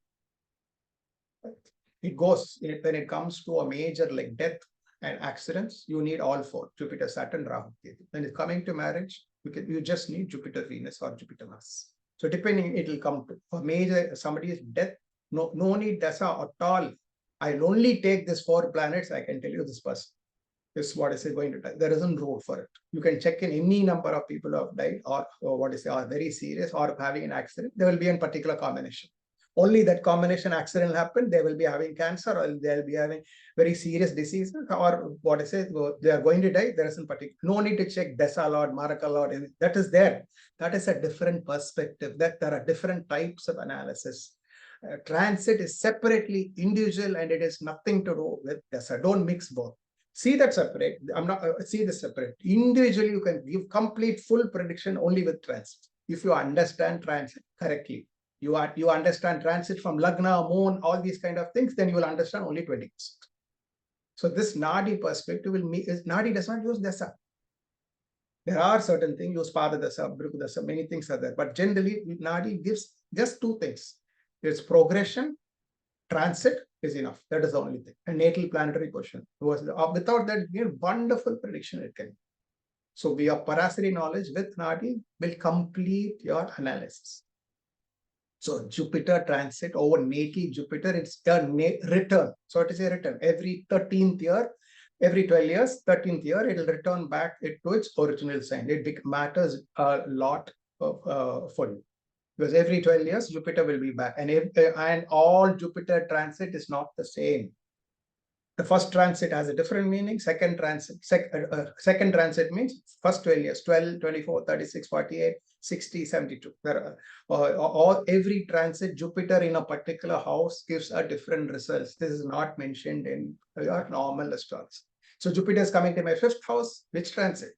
It goes when it comes to a major like death and accidents, you need all four: Jupiter, Saturn, Rahu, Ketu. When it's coming to marriage, you just need Jupiter, Venus, or Jupiter, Mars. So depending, it will come to for major somebody's death. No need Dasa at all. I'll only take these 4 planets. I can tell you this person is what is going to die. There isn't rule for it. You can check in any number of people who have died or are very serious or having an accident. There will be a particular combination. Only that combination accident will happen. They will be having cancer or they'll be having very serious diseases or they are going to die. There isn't particular. No need to check Dasa Lord, Maraka Lord. That is there. That is a different perspective. That there are different types of analysis. Transit is separately individual and it is nothing to do with Dasa. Don't mix both. See that separate. I'm not see this separate. Individually, you can give complete full prediction only with transit. If you understand transit correctly, you understand transit from Lagna, Moon, all these kind of things, then you will understand only 20%. So this Nadi perspective Nadi does not use Dasa. There are certain things, use Pada Dasa, Bhrigu Dasa, many things are there. But generally, Nadi gives just 2 things. It's progression, transit is enough. That is the only thing. A natal planetary question. Without that, wonderful prediction it can. So your Parasari knowledge with Nadi will complete your analysis. So Jupiter transit over natal Jupiter, it's a return. So it is a return. Every 13th year, every 12 years, 13th year, it will return back to its original sign. It matters a lot for you. Because every 12 years, Jupiter will be back. And all Jupiter transit is not the same. The first transit has a different meaning. Second transit means first 12 years, 12, 24, 36, 48, 60, 72. There are, every transit, Jupiter in a particular house gives a different results. This is not mentioned in your normal astrology. So Jupiter is coming to my 5th house. Which transit?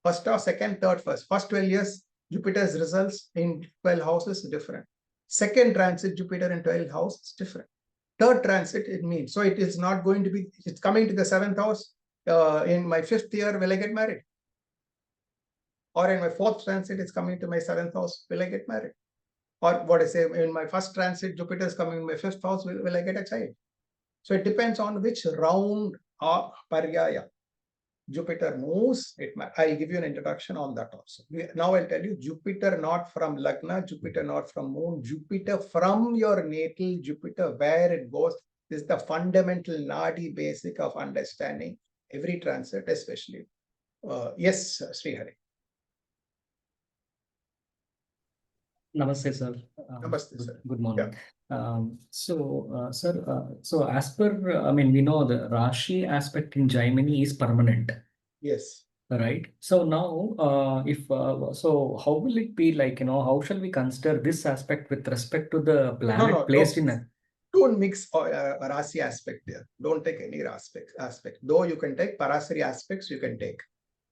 First or second, third, first. First 12 years, Jupiter's results in 12 houses is different. Second transit, Jupiter in 12 houses is different. Third transit, it means, so it is not going to be, it's coming to the 7th house. In my 5th year, will I get married? Or in my 4th transit, it's coming to my 7th house, will I get married? Or what I say, in my first transit, Jupiter is coming in my 5th house, will I get a child? So it depends on which round or paryaya Jupiter moves. I'll give you an introduction on that also. Now I'll tell you Jupiter not from Lagna, Jupiter not from Moon, Jupiter from your natal Jupiter, where it goes. This is the fundamental Nadi basic of understanding every transit, especially. Yes, Srihari. Namaste, sir. Namaste, sir. Good morning. Yeah. Sir, so as per, I mean, we know the Rashi aspect in Gemini is permanent. Yes. Right. So now, so how will it be like, how shall we consider this aspect with respect to the planet placed in a... Don't mix Rasi aspect there. Don't take any aspect. Though you can take Parasari aspects, you can take.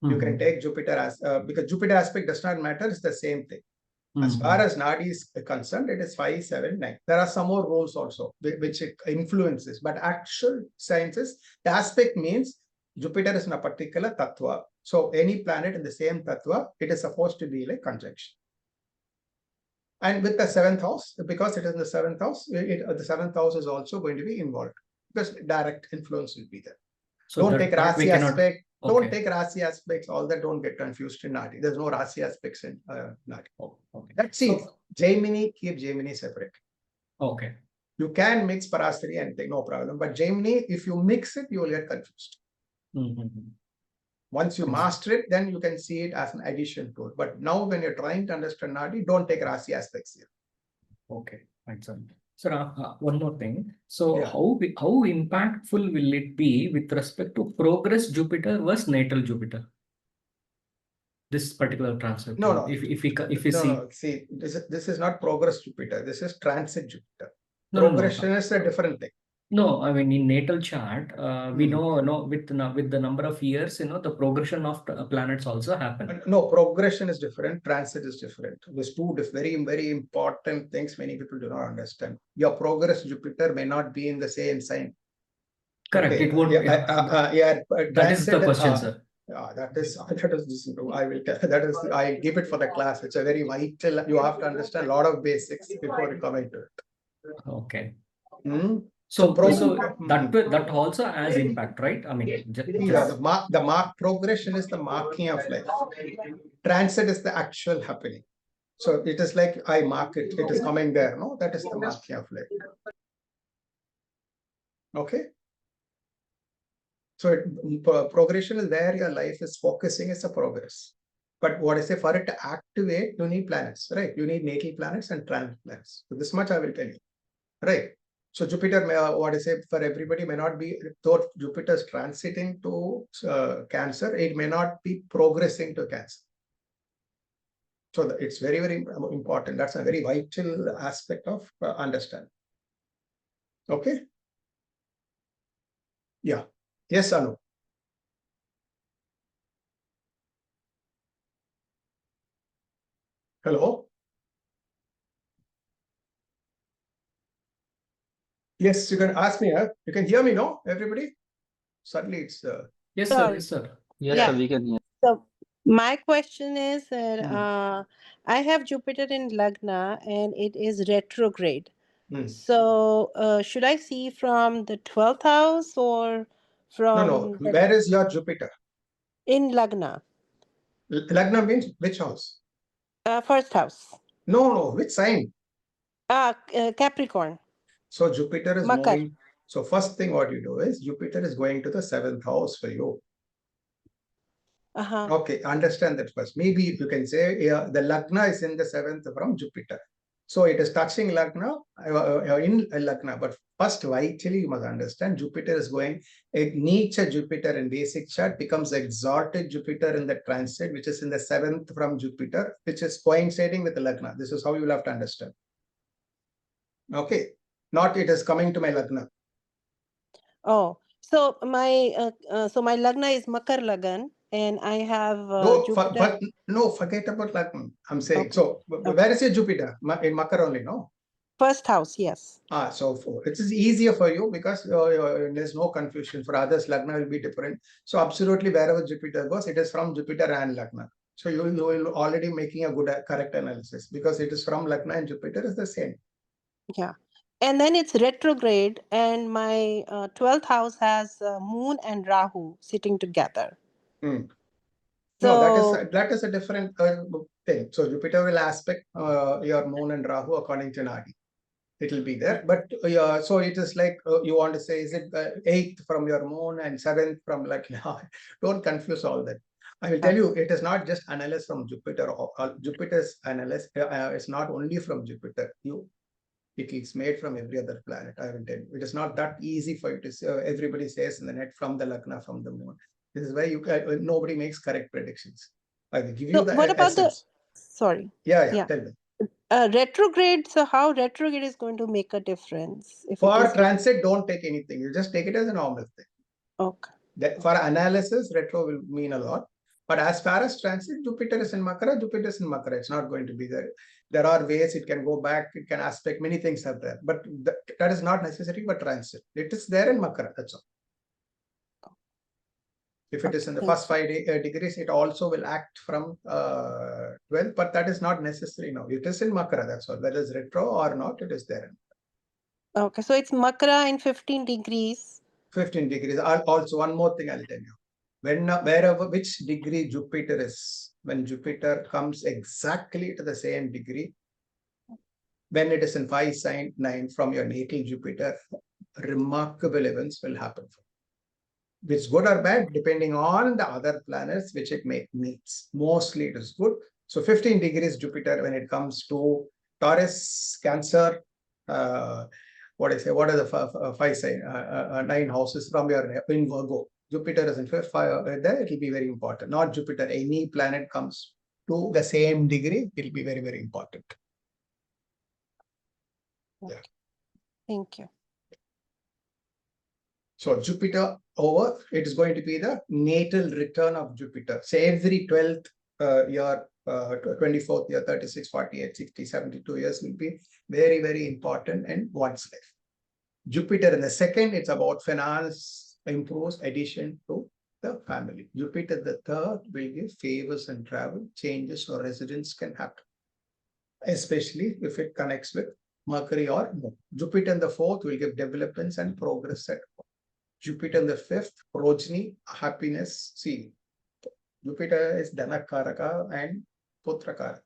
You can take Jupiter as, because Jupiter aspect does not matter, it's the same thing. As far as Nadi is concerned, it is 5, 7, 9. There are some more rules also, which it influences. But actual sciences, the aspect means Jupiter is in a particular tattva. So any planet in the same tattva, it is supposed to be like conjunction. And with the 7th house, because it is in the 7th house, the 7th house is also going to be involved because direct influence will be there. So don't take Rasi aspect. Okay. Don't take Rasi aspects. All that don't get confused in Nadi. There's no Rasi aspects in Nadi. Oh, okay. That's it. Gemini, keep Gemini separate. Okay. You can mix Parasari and take no problem. But Gemini, if you mix it, you will get confused. Once you master it, then you can see it as an addition to it. But now when you're trying to understand Nadi, don't take Rasi aspects here. Okay, excellent. Sir, one more thing. So yeah. How impactful will it be with respect to progress Jupiter versus natal Jupiter? This particular transit. No. If we see. No. See, this is not progress Jupiter. This is transit Jupiter. Progression is a different thing. No, I mean in natal chart, we know with the number of years, the progression of planets also happen. No, progression is different. Transit is different. There's two very, very important things many people do not understand. Your progress Jupiter may not be in the same sign. Correct. Okay. It won't. That is the question, sir. Yeah, that is I will tell. That is I give it for the class. It's a very vital. You have to understand a lot of basics before you come into it. Okay. So that also has impact, right? I mean, the mark progression is the marking of life. Transit is the actual happening. So it is like I mark it. It is coming there. No, that is the marking of life. Okay. So progression is there. Your life is focusing. It's a progress. But what I say, for it to activate, you need planets, right? You need natal planets and transit planets. So this much I will tell you, right? So Jupiter, what I say for everybody may not be, though Jupiter is transiting to Cancer, it may not be progressing to Cancer. So it's very, very important. That's a very vital aspect of understanding. Okay. Yeah. Yes, Anu. Hello. Yes, you can ask me. You can hear me, no? Everybody? Suddenly it's... Yes, sir. Yes, sir. Yes, sir, we can hear. So my question is that I have Jupiter in Lagna and it is retrograde. So should I see from the 12th house or from... No. Where is your Jupiter? In Lagna. Lagna means which house? First house. No, which sign? Capricorn. So Jupiter is Makar. moving. So first thing what you do is Jupiter is going to the 7th house for you. Okay, understand that first. Maybe you can say the Lagna is in the 7th from Jupiter. So it is touching Lagna in Lagna. But first, vitally, you must understand Jupiter is going, a nature Jupiter in basic chart becomes exalted Jupiter in the transit, which is in the 7th from Jupiter, which is coinciding with the Lagna. This is how you will have to understand. Okay, not it is coming to my Lagna. Oh, so my Lagna is Makar Lagan, and I have Jupiter. Forget about Lagna. I'm saying. Okay. So where is your Jupiter? In Makar only, no? First house, yes. So it is easier for you because there's no confusion. For others, Lagna will be different. So absolutely wherever Jupiter goes, it is from Jupiter and Lagna. So you will already making a good correct analysis because it is from Lagna and Jupiter is the same. Yeah. And then it's retrograde, and my 12th house has Moon and Rahu sitting together. No, So that is a different thing. So Jupiter will aspect your Moon and Rahu according to Nadi. It will be there, but so it is like you want to say, is it 8th from your Moon and 7th from like, don't confuse all that. I will tell you, it is not just analysis from Jupiter. Jupiter's analysis is not only from Jupiter. It is made from every other planet. I will tell you, it is not that easy for you to say. Everybody says in the net from the Lagna, from the Moon. This is why nobody makes correct predictions. I will give you the what about essence. Sorry. Yeah. Tell me. Retrograde. So how retrograde is going to make a difference? For transit, don't take anything. You just take it as a normal thing. Okay. For analysis, retro will mean a lot. But as far as transit, Jupiter is in Makara, Jupiter is in Makara. It's not going to be there. There are ways it can go back, it can aspect, many things are there. But that is not necessary for transit. It is there in Makara, that's all. If it is in the first 5 degrees, it also will act from 12, but that is not necessary now. It is in Makara, that's all. Whether it's retro or not, it is there. Okay, so it's Makara in 15 degrees. 15 degrees. Also, one more thing I'll tell you. Wherever, which degree Jupiter is, when Jupiter comes exactly to the same degree, when it is in 5 sign 9 from your natal Jupiter, remarkable events will happen. Which good or bad, depending on the other planets which it meets. Mostly it is good. So 15 degrees Jupiter when it comes to Taurus, Cancer, what are the 5 sign, 9 houses from your in Virgo. Jupiter is in 5 there, it will be very important. Not Jupiter, any planet comes to the same degree, it will be very, very important. Okay. Yeah. Thank you. So Jupiter over, it is going to be the natal return of Jupiter. So every 12th year, 24th year, 36, 48, 60, 72 years will be very, very important in one's life. Jupiter in the second, it's about finance, improves addition to the family. Jupiter the third will give favors and travel, changes or residence can happen, especially if it connects with Mercury or Moon. Jupiter in the fourth will give developments and progress at home. Jupiter in the fifth, progeny, happiness. See, Jupiter is Dhanakaraka and Putrakaraka.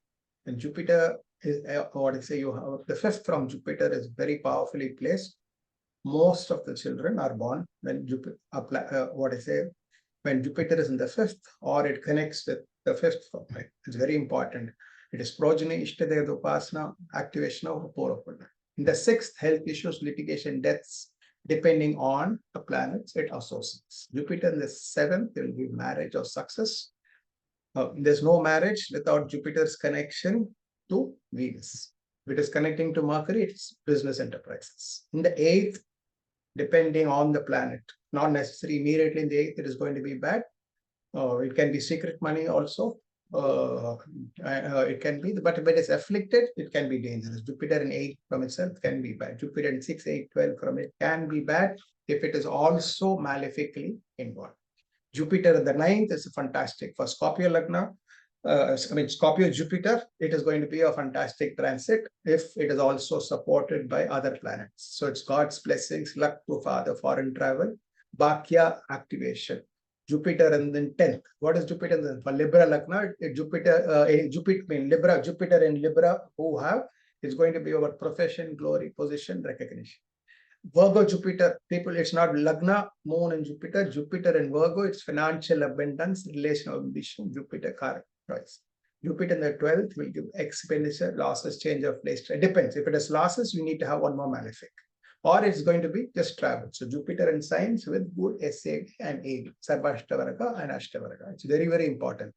And Jupiter is what I say, you have the fifth from Jupiter is very powerfully placed. Most of the children are born when Jupiter, when Jupiter is in the fifth or it connects with the fifth. Right? It's very important. It is progeny, Ishtadeva Upasana, activation of Purapurna. In the sixth, health issues, litigation, deaths, depending on the planets it associates. Jupiter in the seventh will give marriage or success. There's no marriage without Jupiter's connection to Venus. If it is connecting to Mercury, it's business enterprises. In the eighth, depending on the planet, not necessarily immediately in the eighth, it is going to be bad. It can be secret money also. It can be, but if it is afflicted, it can be dangerous. Jupiter in 8 from itself can be bad. Jupiter in 6, 8, 12 from it can be bad if it is also malefically involved. Jupiter in the 9th is fantastic for Scorpio Lagna. Scorpio Jupiter, it is going to be a fantastic transit if it is also supported by other planets. So it's God's blessings, luck to father, foreign travel, Bhakya activation. Jupiter and then 10th. What is Jupiter then? For Libra Lagna, Jupiter in Libra, Jupiter in Libra who have is going to be our profession, glory, position, recognition. Virgo, Jupiter, people, it's not Lagna, Moon and Jupiter. Jupiter and Virgo, it's financial abundance, relational ambition, Jupiter characterize. Jupiter in the 12th will give expenditure, losses, change of place. It depends. If it has losses, you need to have one more malefic. Or it's going to be just travel. So Jupiter and signs with good SAD and AD, Sarvashtavaraka and Ashtavaraga. It's very, very important.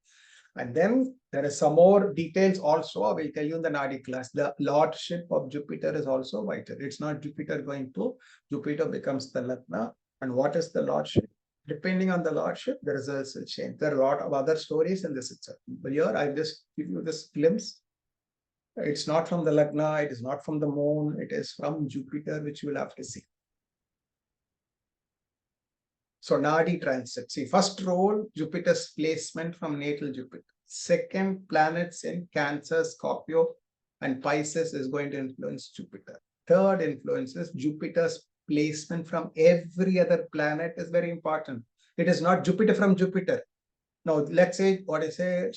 And then there are some more details also. I will tell you in the Nadi class. The lordship of Jupiter is also vital. It's not Jupiter going to, Jupiter becomes the Lagna. And what is the lordship? Depending on the lordship, the results will change. There are a lot of other stories in this itself. But here I just give you this glimpse. It's not from the Lagna, it is not from the moon, it is from Jupiter, which you will have to see. So Nadi transit. See, first role, Jupiter's placement from natal Jupiter. Second, planets in Cancer, Scorpio, and Pisces is going to influence Jupiter. Third influence is Jupiter's placement from every other planet is very important. It is not Jupiter from Jupiter. Now, let's say, what I say,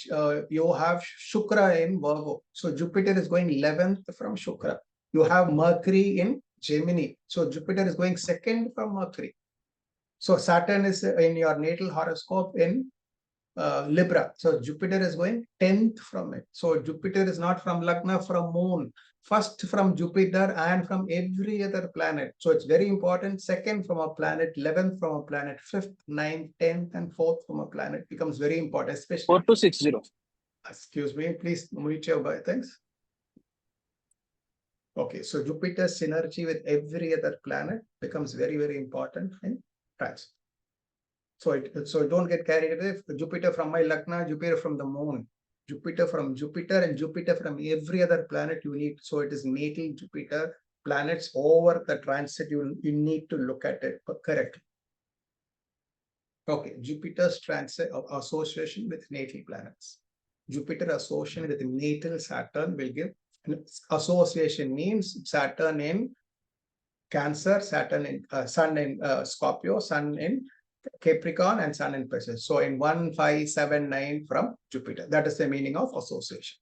you have Shukra in Virgo. So Jupiter is going 11th from Shukra. You have Mercury in Gemini. So Jupiter is going second from Mercury. So Saturn is in your natal horoscope in Libra. So Jupiter is going 10th from it. So Jupiter is not from Lagna, from Moon. First from Jupiter and from every other planet. So it's very important. Second from a planet, 11th from a planet, 5th, 9th, 10th, and 4th from a planet becomes very important, especially 4260. Excuse me, please mute your things. Okay, so Jupiter's synergy with every other planet becomes very, very important in transit. So don't get carried away. Jupiter from my Lagna, Jupiter from the moon, Jupiter from Jupiter, and Jupiter from every other planet you need. So it is natal Jupiter planets over the transit. You need to look at it correctly. Okay, Jupiter's transit association with natal planets. Jupiter association with natal Saturn will give association means Saturn in Cancer, Saturn in Sun in Scorpio, Sun in Capricorn, and Sun in Pisces. So in 1, 5, 7, 9 from Jupiter. That is the meaning of association.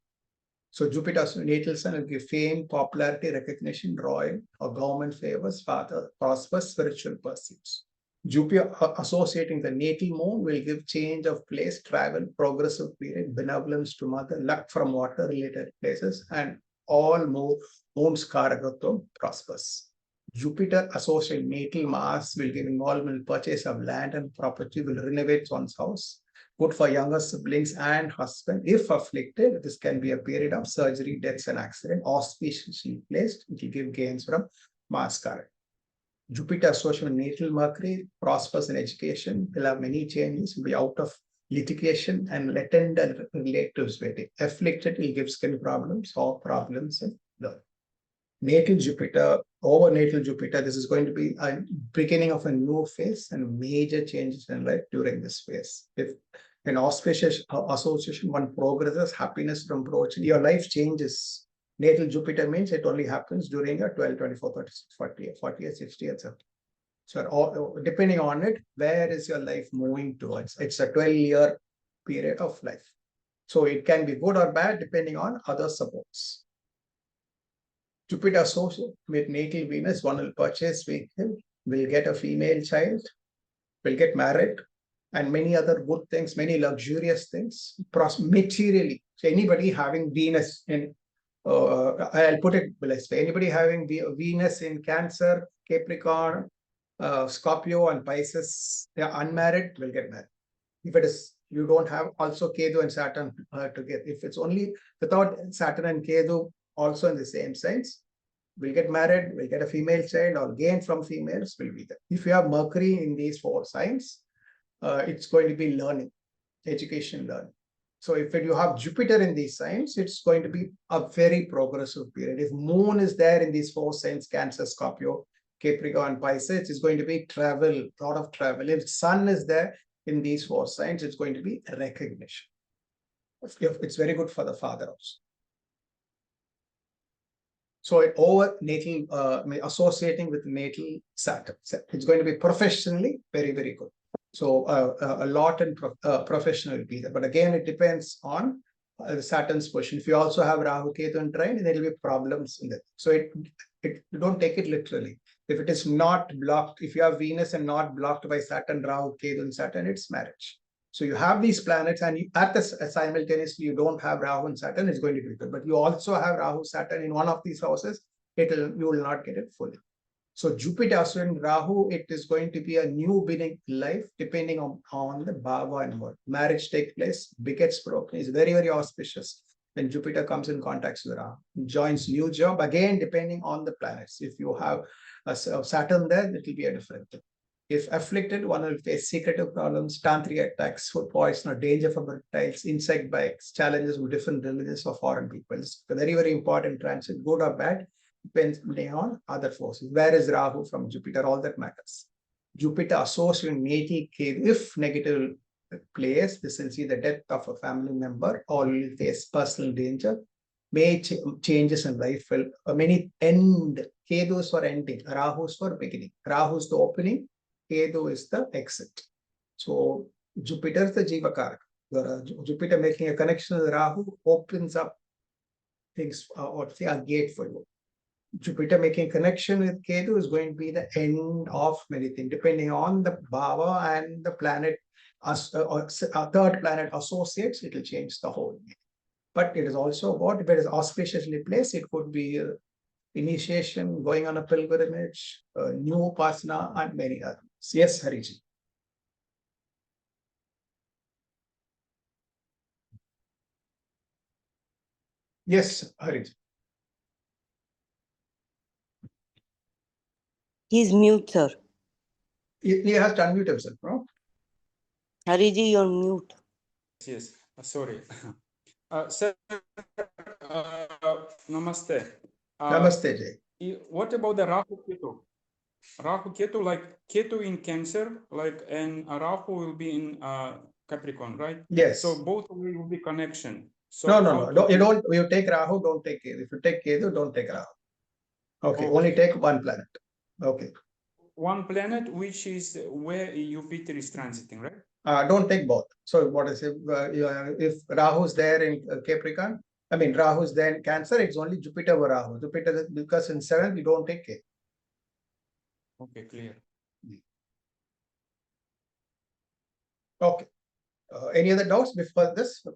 So Jupiter's natal sun will give fame, popularity, recognition, royal or government favors, father, prosperous spiritual pursuits. Jupiter associating the natal moon will give change of place, travel, progressive period, benevolence to mother, luck from water related places, and all moon's karagatum prospers. Jupiter associated natal Mars will give involvement in purchase of land and property, will renovate one's house. Good for younger siblings and husband. If afflicted, this can be a period of surgery, deaths, and accident. Auspiciously placed, it will give gains from Mars karaka. Jupiter associated with natal Mercury prospers in education, will have many changes, will be out of litigation and attend and relate to his wedding. Afflicted, will give skin problems or problems in learning. Natal Jupiter, over natal Jupiter, this is going to be a beginning of a new phase and major changes in life during this phase. If an auspicious association, one progresses, happiness from approaching, your life changes. Natal Jupiter means it only happens during a 12, 24, 36, 40, 60, etc. So depending on it, where is your life moving towards? It's a 12-year period of life. So it can be good or bad depending on other supports. Jupiter associated with natal Venus, one will purchase vehicle, will get a female child, will get married, and many other good things, many luxurious things, materially. So anybody having Venus in, I'll put it this way, anybody having Venus in Cancer, Capricorn, Scorpio, and Pisces, they are unmarried, will get married. If it is, you don't have also Ketu and Saturn together. If it's only without Saturn and Ketu also in the same signs, will get married, will get a female child, or gain from females will be there. If you have Mercury in these 4 signs, it's going to be learning, education, learning. So if you have Jupiter in these signs, it's going to be a very progressive period. If Moon is there in these 4 signs, Cancer, Scorpio, Capricorn, Pisces, it's going to be travel, a lot of travel. If Sun is there in these 4 signs, it's going to be recognition. It's very good for the father also. So over natal, associating with natal Saturn, it's going to be professionally very, very good. So a lot in professional will be there. But again, it depends on Saturn's position. If you also have Rahu Ketu in trine, there will be problems in that. So you don't take it literally. If it is not blocked, if you have Venus and not blocked by Saturn, Rahu, Ketu, and Saturn, it's marriage. So you have these planets, and simultaneously you don't have Rahu and Saturn, it's going to be good. But you also have Rahu, Saturn in one of these houses, you will not get it fully. So Jupiter, so in Rahu, it is going to be a new beginning life, depending on the Bhava and what. Marriage take place, begets broken, is very, very auspicious. When Jupiter comes in contact with Rahu, joins new job, again, depending on the planets. If you have a Saturn there, it will be a different thing. If afflicted, one will face secretive problems, tantric attacks, food poison, or danger from reptiles, insect bites, challenges with different religions or foreign peoples. A very, very important transit, good or bad, depending on other forces. Where is Rahu from Jupiter? All that matters. Jupiter associated with if negative place, this will see the death of a family member, or will face personal danger, may changes in life. Many end. Ketu is for ending, Rahu is for beginning. Rahu is the opening, Ketu is the exit. So Jupiter is the Jivakara. Jupiter making a connection with Rahu opens up things, or say a gate for you. Jupiter making connection with Ketu is going to be the end of many things, depending on the Bhava and the planet, a third planet associates, it will change the whole. But it is also what, if it is auspiciously placed, it could be initiation, going on a pilgrimage, new upasana, and many others. Yes, Hariji. Yes, Hariji. He's mute, sir. He has to unmute himself, no? Hariji, you're mute. Yes, sorry. Sir, namaste. Namaste, Jay. What about the Rahu Ketu? Rahu Ketu, like Ketu in Cancer, and Rahu will be in Capricorn, right? Yes. So both will be connection. So no. You take Rahu, don't take Ketu. If you take Ketu, don't take Rahu. Okay, only take one planet. Okay. One planet, which is where Jupiter is transiting, right? Don't take both. So what is it? If Rahu is there in Capricorn, Rahu is there in Cancer, it's only Jupiter or Rahu. Jupiter, because in 7th, you don't take Ketu. Okay, clear. Okay. Any other doubts before this?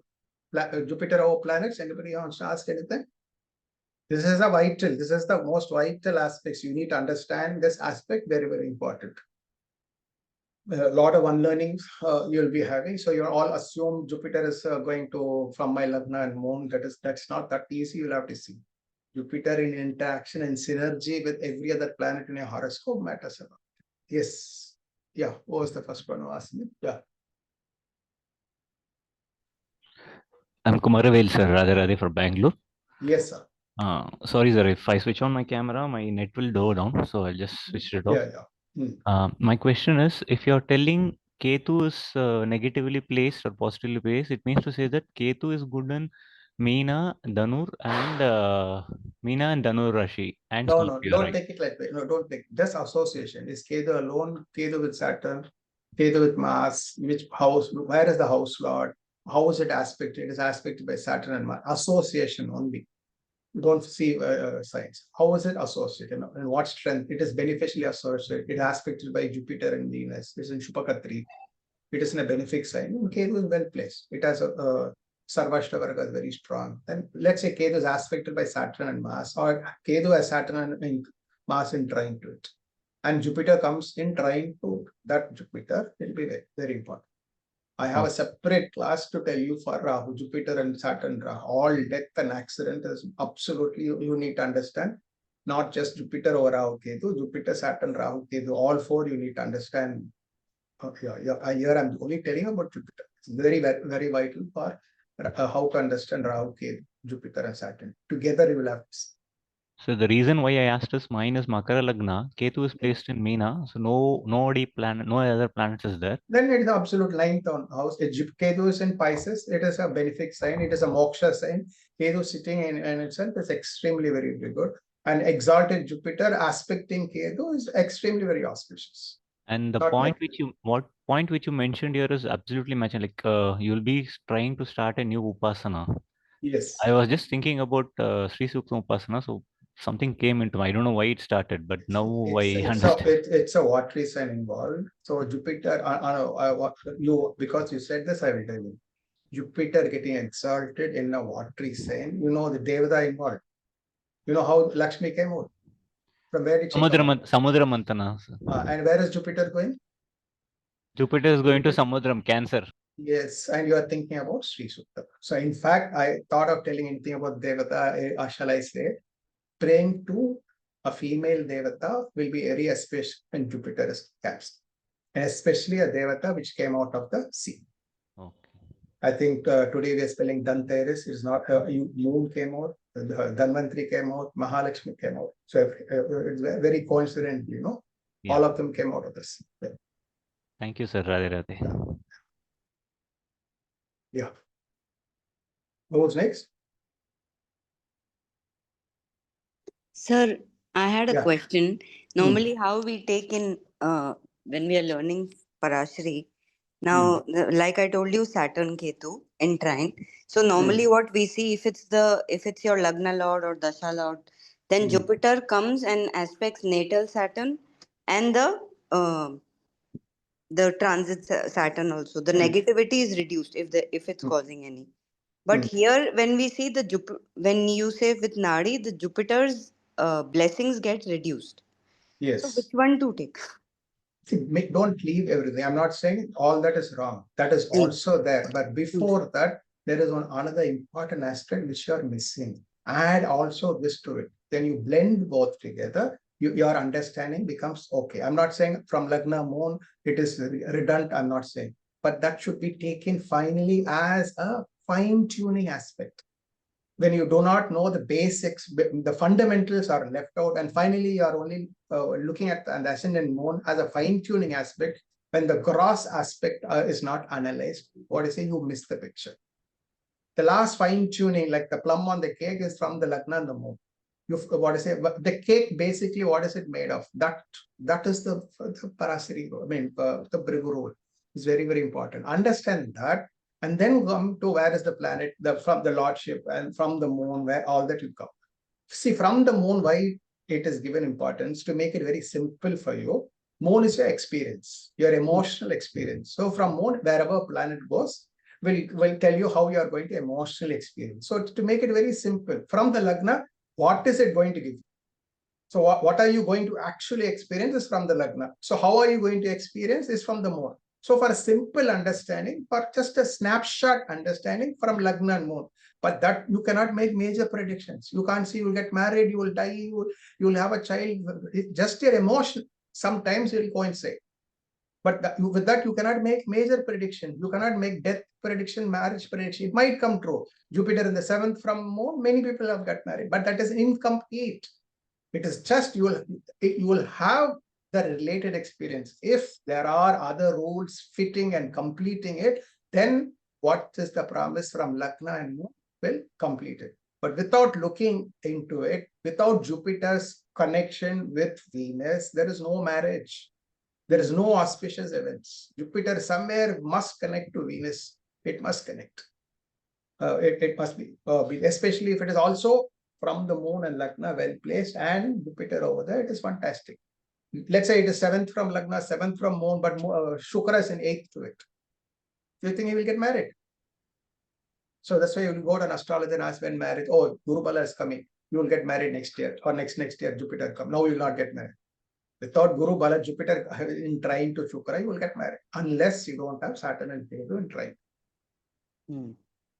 Jupiter or planets? Anybody wants to ask anything? This is the most vital aspects. You need to understand this aspect, very, very important. A lot of unlearnings you'll be having. So you all assume Jupiter is going to from my Lagna and Moon. That's not that easy. You'll have to see. Jupiter in interaction and synergy with every other planet in your horoscope matters a lot. Yes. Yeah. What was the first one who asked me? Yeah. I'm Kumaravel, sir, Radharade for Bangalore. Yes, sir. Sorry, sir, if I switch on my camera, my net will go down, so I'll just switch it off. My question is, if you're telling Ketu is negatively placed or positively placed, it means to say that Ketu is good in Meena, Dhanur, and Dhanur Rashi. And No, don't take it like that. No, don't take just association. Is Ketu alone, Ketu with Saturn, Ketu with Mars, which house, where is the house lord? How is it aspected? It is aspected by Saturn and Mars. Association only. You don't see signs. How is it associated? And what strength? It is beneficially associated. It is aspected by Jupiter and Venus. It is in Shupakatri. It is in a benefic sign. Ketu is well placed. It has a Sarvashtavarga is very strong. Then let's say Ketu is aspected by Saturn and Mars, or Ketu has Saturn and Mars in trine to it. And Jupiter comes in trine to that Jupiter. It will be very, very important. I have a separate class to tell you for Rahu, Jupiter and Saturn. All death and accident is absolutely, you need to understand. Not just Jupiter or Rahu Ketu, Jupiter, Saturn, Rahu Ketu, all four you need to understand. Here I'm only telling about Jupiter. It's very, very, very vital for how to understand Rahu, Ketu, Jupiter and Saturn. Together you will have this. So the reason why I asked is mine is Makara Lagna. Ketu is placed in Meena, so no other planets is there. Then it is absolute ninth house. Ketu is in Pisces. It is a benefic sign. It is a moksha sign. Ketu sitting in itself is extremely very good. And exalted Jupiter aspecting Ketu is extremely very auspicious. And the Not point like which you mentioned here is absolutely matching. Like you'll be trying to start a new upasana. yes. I was just thinking about Sri Sukta upasana, so something came into me. I don't know why it started, but now I understand. It's a watery sign involved. So Jupiter, because you said this, I will tell you. Jupiter getting exalted in a watery sign. You know the Devata involved. You know how Lakshmi came out? From where did she come out? Samudra Mantana. And where is Jupiter going? Jupiter is going to Samudram, Cancer. Yes, and you are thinking about Sri Sukta. So in fact, I thought of telling anything about Devata, shall I say, praying to a female Devata will be very especially when Jupiter is cast. And especially a Devata which came out of the sea. Okay. I think today we are spelling Dhanteras. It's not Moon came out, Dhanvantri came out, Mahalakshmi came out. So it's very coincident, you know. Yeah. All of them came out of this. Yeah. Thank you, sir. Radhe Radhe. Yeah. Who's next? Sir, I had a Yeah. question. Normally, how we take in when we are learning Parashari. Now, like I told you, Saturn Ketu in trine. So normally, what we see, if it's your Lagna Lord or Dasha Lord, then Jupiter comes and aspects natal Saturn and the transit Saturn also. The negativity is reduced if it's causing any. But here, when we see when you say with Nadi, the Jupiter's blessings get reduced. Yes. So which one to take? See, don't leave everything. I'm not saying all that is wrong. That is also there. But before that, there is another important aspect which you are missing. Add also this to it. Then you blend both together. Your understanding becomes okay. I'm not saying from Lagna Moon, it is redundant. I'm not saying. But that should be taken finally as a fine-tuning aspect. When you do not know the basics, the fundamentals are left out, and finally you are only looking at the ascendant moon as a fine-tuning aspect. When the gross aspect is not analyzed, what I say, you miss the picture. The last fine-tuning, like the plum on the cake, is from the Lagna and the moon. What I say, the cake basically, what is it made of? That is the Parasari, the Brigu rule is very, very important. Understand that, and then come to where is the planet, from the lordship, and from the moon, where all that you come. See, from the moon, why it is given importance, to make it very simple for you. Moon is your experience, your emotional experience. So from moon, wherever planet goes, will tell you how you are going to emotionally experience. So to make it very simple, from the Lagna, what is it going to give you? So what are you going to actually experience is from the Lagna. So how are you going to experience is from the moon. So for a simple understanding, for just a snapshot understanding from Lagna and moon, but that you cannot make major predictions. You can't see you will get married, you will die, you will have a child. Just your emotion, sometimes it will coincide. But with that, you cannot make major prediction. You cannot make death prediction, marriage prediction. It might come true. Jupiter in the 7th from moon, many people have got married, but that is incomplete. It is just you will have the related experience. If there are other rules fitting and completing it, then what is the promise from Lagna and moon will complete it. But without looking into it, without Jupiter's connection with Venus, there is no marriage. There is no auspicious events. Jupiter somewhere must connect to Venus. It must connect. It must be, especially if it is also from the moon and Lagna well placed, and Jupiter over there, it is fantastic. Let's say it is 7th from Lagna, 7th from moon, but Shukra is in 8th to it. Do you think he will get married? So that's why you will go to an astrologer and ask when marriage. Oh, Guru Bala is coming. You will get married next year, or next year Jupiter come. No, you will not get married. Without Guru Bala, Jupiter in trine to Shukra, you will get married, unless you don't have Saturn and Ketu in trine.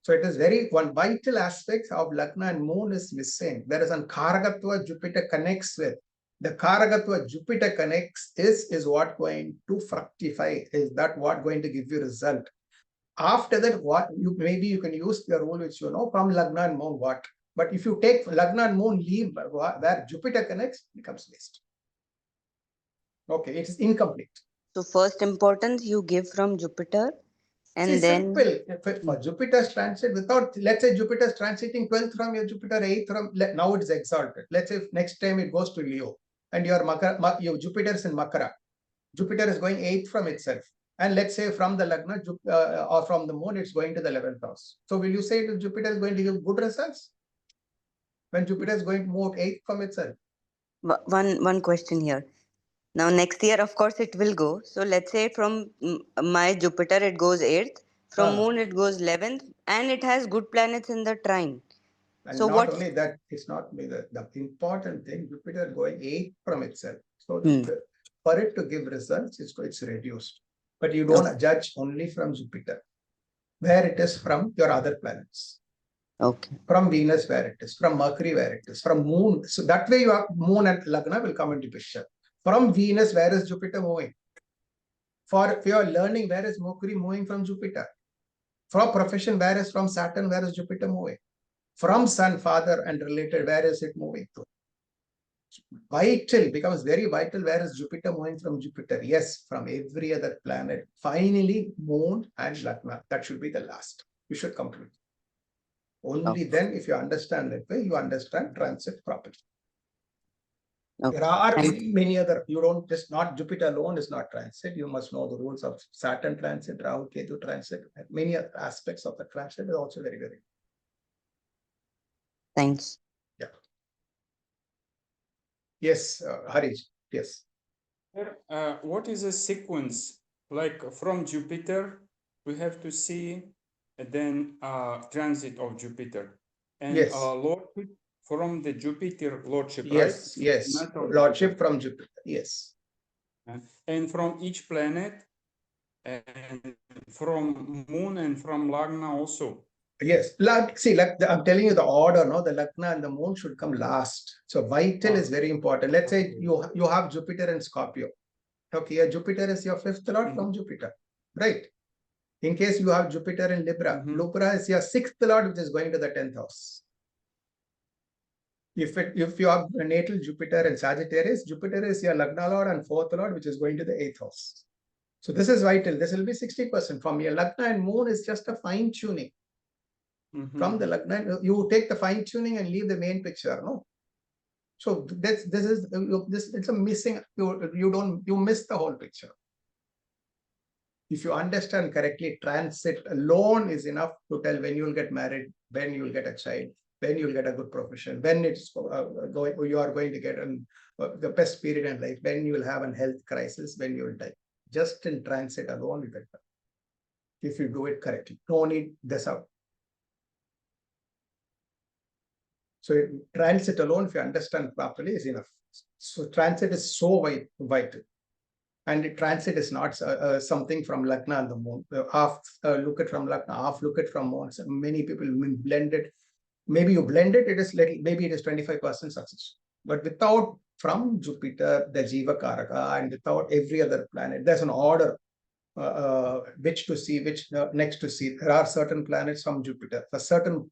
So it is one vital aspect of Lagna and moon is missing. There is a Karagatva Jupiter connects with. The Karagatva Jupiter connects is what going to fructify, is that what going to give you result. After that, maybe you can use the rule which you know from Lagna and moon what. But if you take Lagna and moon, leave where Jupiter connects, it becomes waste. Okay, it is incomplete. So first importance you give from Jupiter, and then simple. For Jupiter's transit, without, let's say Jupiter's transiting 12th from your Jupiter, 8th from, now it is exalted. Let's say next time it goes to Leo, and your Jupiter's in Makara. Jupiter is going 8th from itself. And let's say from the Lagna or from the moon, it's going to the 11th house. So will you say that Jupiter is going to give good results? When Jupiter is going to move 8th from itself? One question here. Now next year, of course, it will go. So let's say from my Jupiter, it goes 8th. From moon, it goes 11th. And it has good planets in the trine. And so not only that, it's not the important thing, Jupiter going 8th from itself. So for it to give results, it's reduced. But you don't judge only from Jupiter, where it is from your other planets. Okay. From Venus, where it is, from Mercury, where it is, from Moon. So that way, your Moon and Lagna will come into picture. From Venus, where is Jupiter moving? For your learning, where is Mercury moving from Jupiter? For profession, where is from Saturn, where is Jupiter moving? From Sun, Father, and related, where is it moving to? Vital, becomes very vital. Where is Jupiter moving from Jupiter? Yes, from every other planet. Finally, Moon and Lagna. That should be the last. You should complete. Only then, if you understand that way, you understand transit properly. There are many other, you don't just, not Jupiter alone is not transit. You must know the rules of Saturn transit, Rahu, Ketu transit, and many other aspects of the transit is also very, very. Thanks. Yeah. Yes, Harish. Yes. What is a sequence? Like from Jupiter, we have to see then transit of Jupiter. And yes. Lordship from the Jupiter Lordship, yes, right? Yes, Lordship from Jupiter, yes. And from each planet, and from Moon and from Lagna also. Yes, see, I'm telling you the order, no, the Lagna and the Moon should come last. So vital is very important. Let's say you have Jupiter and Scorpio. Okay, Jupiter is your 5th lord from Jupiter, right? In case you have Jupiter in Libra, Libra is your 6th lord, which is going to the 10th house. If you have a natal Jupiter in Sagittarius, Jupiter is your Lagna lord and 4th lord, which is going to the 8th house. So this is vital. This will be 60% from your Lagna, and Moon is just a fine tuning. From the Lagna, you take the fine tuning and leave the main picture, no? So this it's a missing. You miss the whole picture. If you understand correctly, transit alone is enough to tell when you will get married, when you will get a child, when you will get a good profession, when it's you are going to get the best period in life, when you will have a health crisis, when you will die. Just in transit alone, you get that. If you do it correctly, no need this out. So transit alone, if you understand properly, is enough. So transit is so vital. And transit is not something from Lagna and the Moon. Half look at from Lagna, half look at from Moon. So many people blend it. Maybe you blend it, it is little, maybe it is 25% success. But without from Jupiter, the Jiva Karaka, and without every other planet, there's an order which to see, which next to see. There are certain planets from Jupiter. For certain,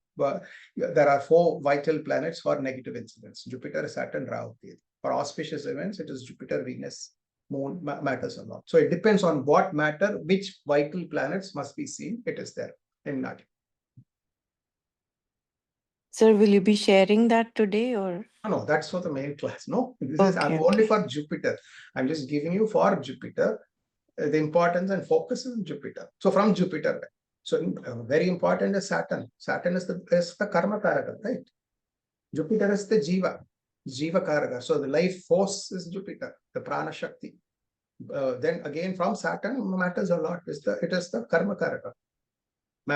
there are 4 vital planets for negative incidents: Jupiter, Saturn, Rahu, Ketu. For auspicious events, it is Jupiter, Venus, Moon matters a lot. So it depends on what matter, which vital planets must be seen. It is there in Nadi. Sir, will you be sharing that today or? No, that's for the main class. No, this is only for Jupiter. I'm just giving you for Jupiter the importance and focus on Jupiter. So from Jupiter, so very important is Saturn. Saturn is the karma karaka, right? Jupiter is the Jiva karaka. So the life force is Jupiter, the prana shakti. Then again from Saturn matters a lot. It is the karma karaka.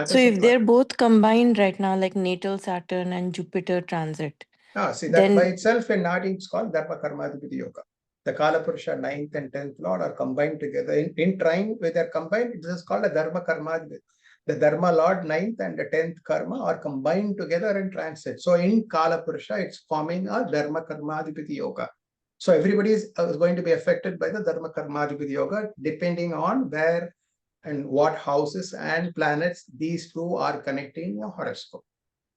So if they're both combined right now, like natal Saturn and Jupiter transit. See that by itself in Nadi it's called Dharma Karmadipiti Yoga. The Kalapurusha 9th and 10th Lord are combined together. In trine, where they're combined, it is called a Dharma Karmadipiti. The Dharma Lord 9th and the 10th Karma are combined together in transit. So in Kalapurusha, it's forming a Dharma Karmadipiti Yoga. So everybody is going to be affected by the Dharma Karmadipiti Yoga, depending on where and what houses and planets these two are connecting your horoscope.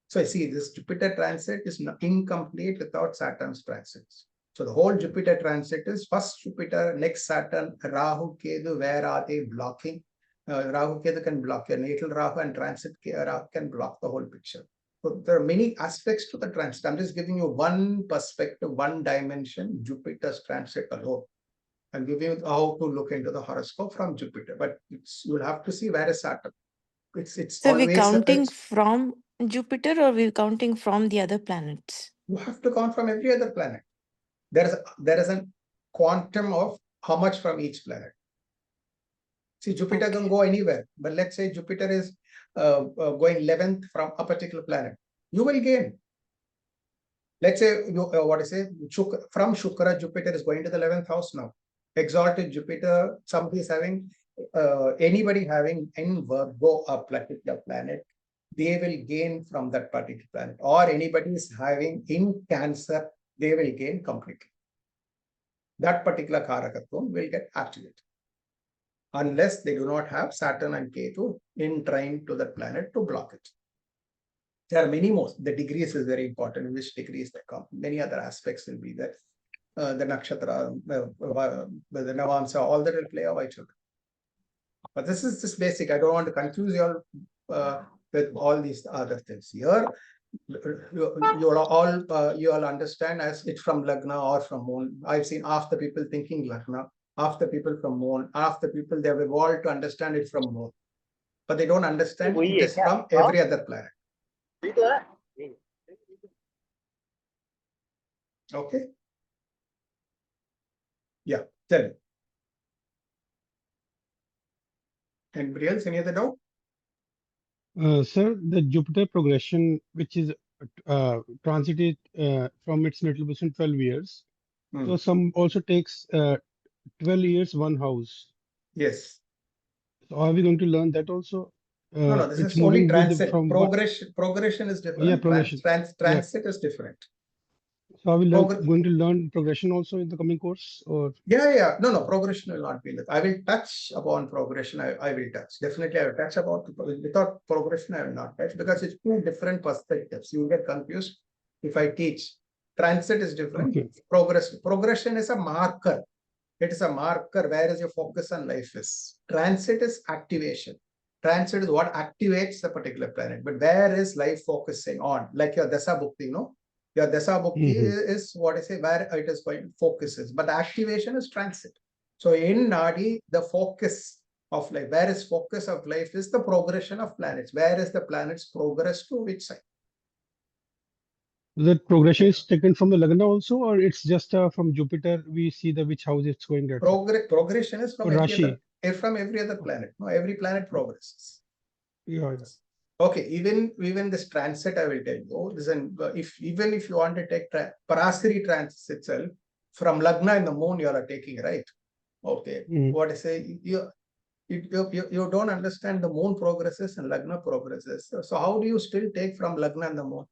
So I see this Jupiter transit is incomplete without Saturn's transits. So the whole Jupiter transit is first Jupiter, next Saturn, Rahu, Ketu. Where are they blocking? Rahu, Ketu can block your natal Rahu, and transit Rahu can block the whole picture. So there are many aspects to the transit. I'm just giving you one perspective, one dimension, Jupiter's transit alone. I'll give you how to look into the horoscope from Jupiter, but you'll have to see where is Saturn. It's So we're always counting from Jupiter or we're counting from the other planets? You have to count from every other planet. There is a quantum of how much from each planet. See, Jupiter can go anywhere, but let's say Jupiter is going 11th from a particular planet. You will gain. Let's say, from Shukra, Jupiter is going to the 11th house now. Exalted Jupiter, somebody is having, anybody having in Virgo a particular planet, they will gain from that particular planet. Or anybody is having in Cancer, they will gain completely. That particular Karakatvam will get activated. Unless they do not have Saturn and Ketu in trine to that planet to block it. There are many more. The degrees is very important. In which degrees they come. Many other aspects will be there. The nakshatra, the navamsa, all that will play a vital. But this is just basic. I don't want to confuse you all with all these other things. Here, you all understand as it's from Lagna or from Moon. I've seen half the people thinking Lagna, half the people from Moon, half the people they have evolved to understand it from Moon. But they don't understand it is from every other planet. Okay. Yeah, tell me. Anybody else? Any other doubt? Sir, the Jupiter progression, which is transited from its natal position 12 years. So some also takes 12 years, one house. Yes. So are we going to learn that also? No, this it's is only moving transit. from Progression is different. Yeah, progression. Transit is different. So are we going to learn progression also in the coming course? Or Yeah. No, progression will not be. I will touch upon progression. I will touch. Definitely, I will touch about. Without progression, I will not touch because it's two different perspectives. You will get confused if I teach. Transit is different. Okay. Progression is a marker. It is a marker where is your focus on life is. Transit is activation. Transit is what activates the particular planet. But where is life focusing on? Like your Dasa Bhukti, your Dasa Bhukti is what I say, where it is going focuses. But the activation is transit. So in Nadi, the focus of life, where is focus of life is the progression of planets. Where is the planets progress to which side? That progression is taken from the Lagna also, or it's just from Jupiter? We see the which house it's going at. Progression is from every other planet. No, every planet progresses. Yeah. Okay, even this transit, I will tell you. Even if you want to take Parasari transit itself from Lagna in the moon, you are taking, right? Okay. What I say, you don't understand the moon progresses and Lagna progresses. So how do you still take from Lagna and the moon?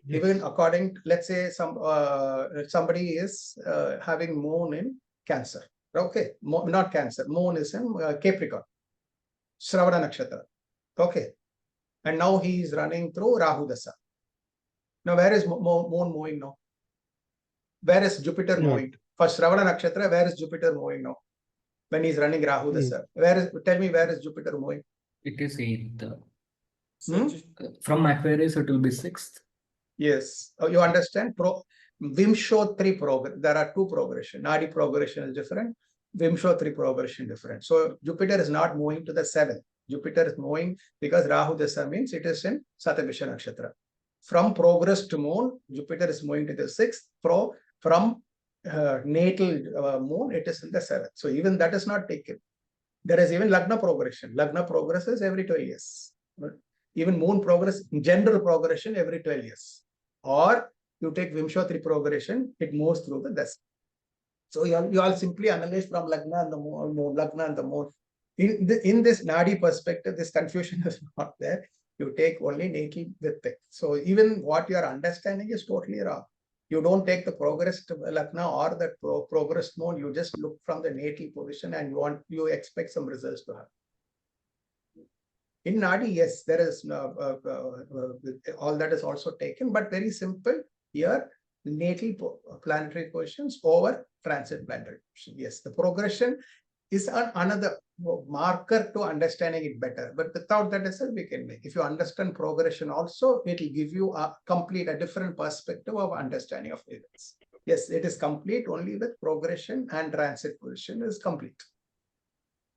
Yes. Even according, let's say somebody is having moon in Cancer. Okay, not Cancer. Moon is in Capricorn. Shravana Nakshatra. Okay. And now he is running through Rahu Dasa. Now, where is moon moving now? Where is Jupiter moving? For Shravana Nakshatra, where is Jupiter moving now? When he is running Rahu Dasa. Tell me, where is Jupiter moving? It is 8th. From Aquarius, it will be 6th. Yes. You understand? Vimshotri progression. There are two progression. Nadi progression is different. Vimshotri progression different. So Jupiter is not moving to the 7th. Jupiter is moving because Rahu Dasa means it is in Satabhisha Nakshatra. From progress to moon, Jupiter is moving to the 6th. From natal moon, it is in the 7th. So even that is not taken. There is even Lagna progression. Lagna progresses every 12 years. Even moon progress, general progression every 12 years. Or you take Vimshotri progression, it moves through the Dasa. So you all simply analyze from Lagna and the moon. In this Nadi perspective, this confusion is not there. You take only natal with it. So even what you are understanding is totally wrong. You don't take the progress to Lagna or the progress moon. You just look from the natal position and you expect some results to happen. In Nadi, yes, there is all that is also taken, but very simple here. Natal planetary positions over transit planetary position. Yes, the progression is another marker to understanding it better. But without that itself, we can make. If you understand progression also, it will give you a different perspective of understanding of events. Yes, it is complete only with progression and transit position is complete.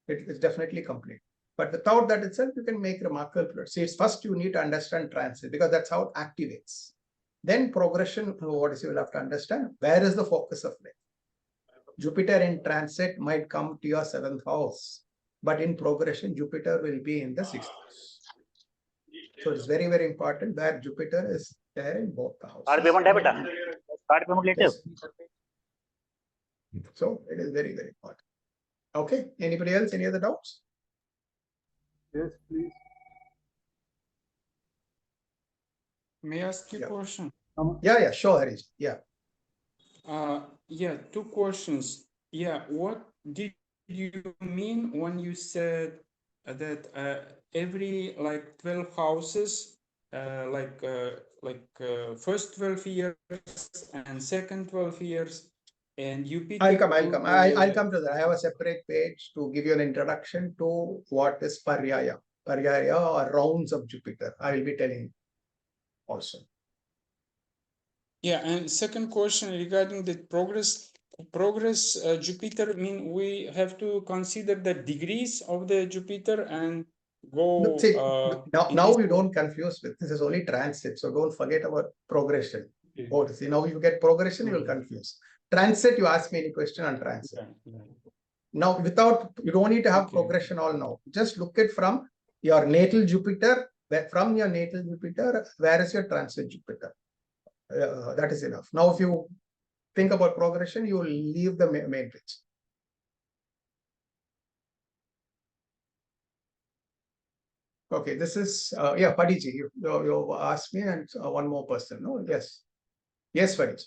It is definitely complete. But without that itself, you can make remarkable progress. See, first you need to understand transit because that's how it activates. Then progression, what is you will have to understand, where is the focus of life? Jupiter in transit might come to your 7th house, but in progression, Jupiter will be in the 6th house. So it's very, very important that Jupiter is there in both the houses. Yes. So it is very, very important. Okay. Anybody else? Any other doubts? Yes, please. May I ask you a question? Yeah, sure, Harish. Yeah. Yeah, two questions. Yeah, what did you mean when you said that every like 12 houses, first 12 years and second 12 years, and Jupiter? I'll come to that. I have a separate page to give you an introduction to what is Paryaya or rounds of Jupiter. I will be telling you also. Yeah, and second question regarding the progress Jupiter, mean we have to consider the degrees of the Jupiter and go. See, now you don't confuse with this is only transit, so don't forget about progression. Okay. See, now you get progression, you will confuse. Transit, you ask me any question on transit. Now, you don't need to have progression all now. Just look at from your natal Jupiter, from your natal Jupiter, where is your transit Jupiter? That is enough. Now, if you think about progression, you will leave the main page. Okay, this is, Padiji, you asked me and one more person, no? Yes. Yes, Padiji.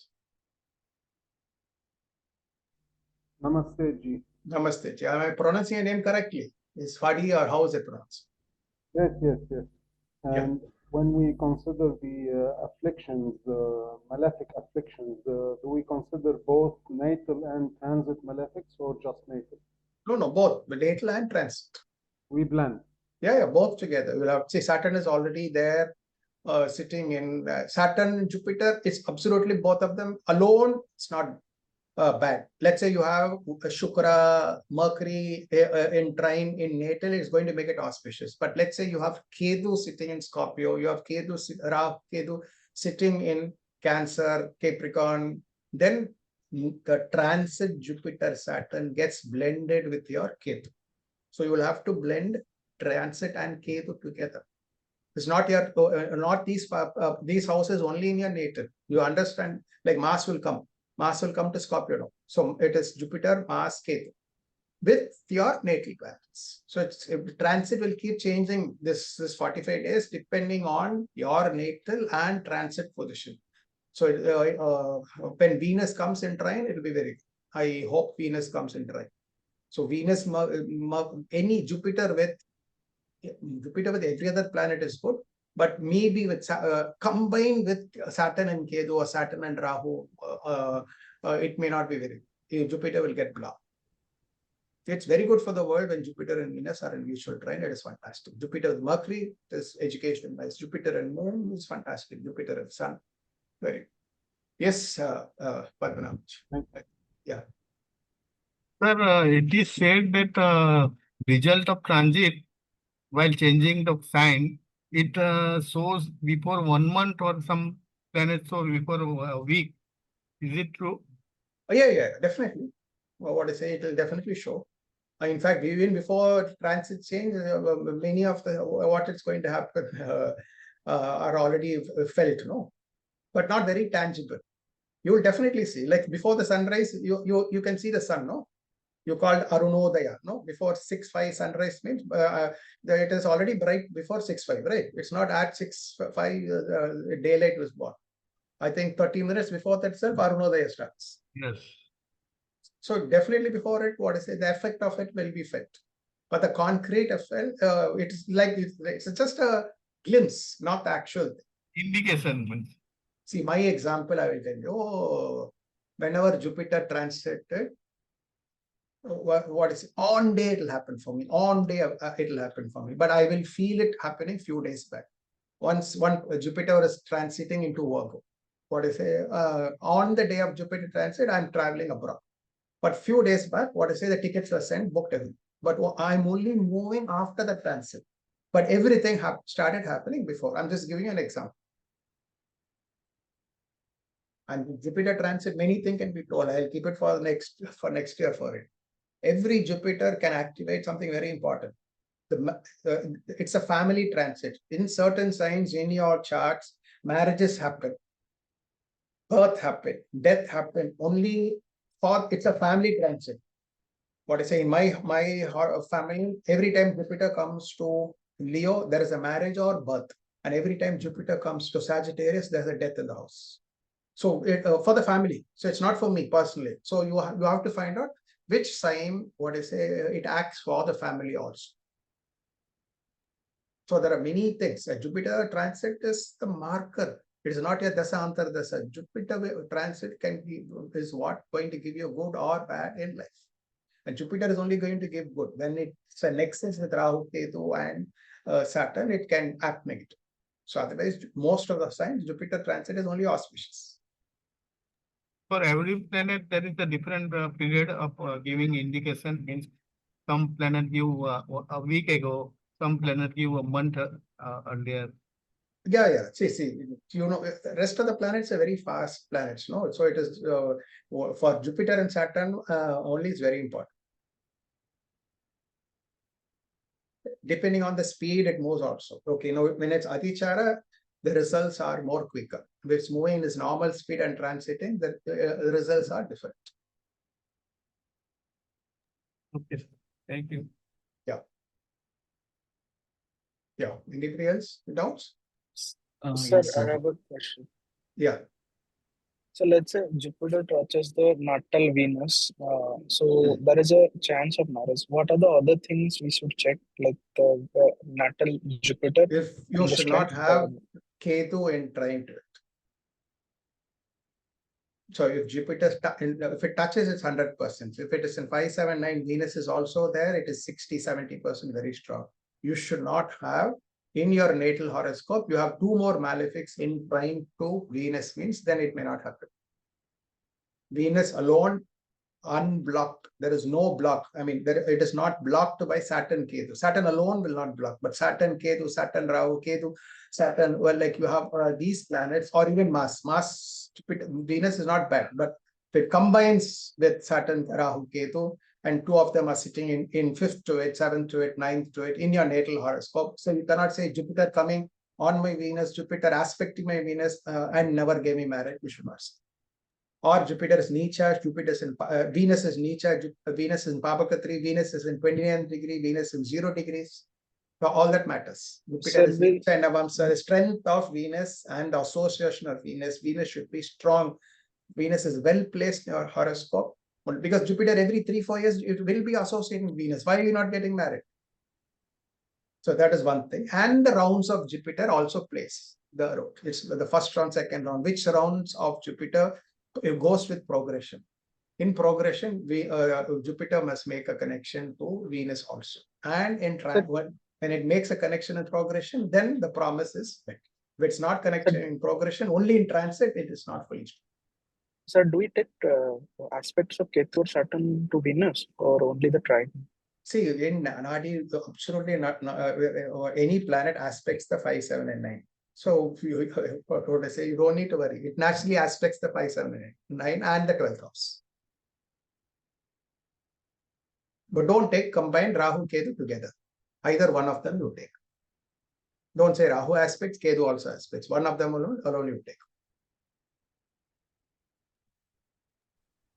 Namaste, Ji. Namaste, Ji. Am I pronouncing your name correctly? Is Fadi or how is it pronounced? Yes. And when we consider the afflictions, the malefic afflictions, do we consider both natal and transit malefics or just natal? No, both natal and transit. We blend. Yeah, both together. We'll have, see, Saturn is already there, sitting in Saturn, Jupiter. It's absolutely both of them alone. It's not bad. Let's say you have Shukra, Mercury in trine in natal, it's going to make it auspicious. But let's say you have Ketu sitting in Scorpio, you have Ketu sitting in Cancer, Capricorn, then the transit Jupiter Saturn gets blended with your Ketu. So you will have to blend transit and Ketu together. It's not your not these houses only in your natal. You understand? Like Mars will come to Scorpio now. So it is Jupiter, Mars, Ketu with your natal planets. So transit will keep changing this 45 days depending on your natal and transit position. So when Venus comes in trine, it will be very good. I hope Venus comes in trine. So Venus, any Jupiter with every other planet is good, but maybe with combined with Saturn and Ketu or Saturn and Rahu, it may not be very good. Jupiter will get blocked. It's very good for the world when Jupiter and Venus are in mutual trine. It is fantastic. Jupiter with Mercury is education. Nice. Jupiter and Moon is fantastic. Jupiter and Sun, very good. Yes, Padmanabh. Yeah. Sir, it is said that result of transit while changing the sign, it shows before 1 month or some planets show before a week. Is it true? Yeah, definitely. Well, what I say, it will definitely show. In fact, even before transit change, many of what is going to happen are already felt, no? But not very tangible. You will definitely see, like before the sunrise, you can see the sun, no? You called Arunodaya, no? Before 6:05 sunrise means it is already bright before 6:05, right? It's not at 6:05 daylight was born. I think 30 minutes before that itself, Arunodaya starts. Yes. So definitely before it, what I say, the effect of it will be felt. But the concrete effect, it's like it's just a glimpse, not the actual thing. Indication. See, my example, I will tell you. Whenever Jupiter transited, what is it? On day it will happen for me. On day it will happen for me. But I will feel it happening few days back. Once Jupiter is transiting into Virgo. what I say, on the day of Jupiter transit, I'm traveling abroad. But few days back, what I say, the tickets were sent, booked everything. But I'm only moving after the transit. But everything started happening before. I'm just giving you an example. And Jupiter transit, many things can be told. I'll keep it for next year for it. Every Jupiter can activate something very important. It's a family transit. In certain signs in your charts, marriages happen, birth happen, death happen. Only for it's a family transit. What I say in my family, every time Jupiter comes to Leo, there is a marriage or birth, and every time Jupiter comes to Sagittarius, there's a death in the house. So for the family, so it's not for me personally. So you have to find out which sign, what I say, it acts for the family also. So there are many things. A Jupiter transit is the marker. It is not a dasa antar dasa. Jupiter transit is what going to give you good or bad in life. And Jupiter is only going to give good. When it's a nexus with Rahu, Ketu, and Saturn, it can act negative. So otherwise, most of the signs, Jupiter transit is only auspicious. For every planet, there is a different period of giving indication. Means some planet give a week ago, some planet give a month earlier. Yeah. See, you know, the rest of the planets are very fast planets, no? So it is for Jupiter and Saturn only is very important. Depending on the speed, it moves also. Okay, now when it's Adichara, the results are more quicker. If it's moving in its normal speed and transiting, the results are different. Okay, thank you. Yeah. Anybody else? Doubts? Sir, Yes, I sir. have a question. Yeah. So let's say Jupiter touches the natal Venus. So there is a chance of marriage. What are the other things we should check, like the natal Jupiter If you and the should not strength? have Ketu in trying to it. So if Jupiter, if it touches, it's 100%. If it is in 5, 7, 9, Venus is also there, it is 60, 70% very strong. You should not have in your natal horoscope, you have 2 more malefics in trine to Venus, means then it may not happen. Venus alone, unblocked. There is no block. I mean, it is not blocked by Saturn, Ketu. Saturn alone will not block, but Saturn, Ketu, Saturn, Rahu, Ketu, Saturn, well, like you have these planets, or even Mars, Venus is not bad, but if it combines with Saturn, Rahu, Ketu, and 2 of them are sitting in 5th to it, 7th to it, 9th to it in your natal horoscope. So you cannot say Jupiter coming on my Venus, Jupiter aspecting my Venus, and never gave me marriage. We should not say. Or Jupiter is Nicha, Jupiter is in Venus is Nicha, Venus is in Papakatri, Venus is in 29th degree, Venus in 0 degrees. So all that matters. Jupiter is Nicha and Avamsa. The strength of Venus and the association of Venus. Venus should be strong. Venus is well placed in your horoscope. Because Jupiter every 3-4 years, it will be associating Venus. Why are you not getting married? So that is one thing. And the rounds of Jupiter also plays the role. It's the first round, second round. Which rounds of Jupiter? It goes with progression. In progression, Jupiter must make a connection to Venus also. And in when it makes a connection in progression, then the promise is met. If it's not connected in progression, only in transit, it is not fully. Sir, do we take aspects of Ketu or Saturn to Venus, or only the trine? See, in Nadi, absolutely not any planet aspects the 5, 7, and 9. So you don't need to worry. It naturally aspects the 5, 7, and 9 and the 12th house. But don't take combined Rahu, Ketu together. Either one of them you take. Don't say Rahu aspects, Ketu also aspects. One of them alone you take.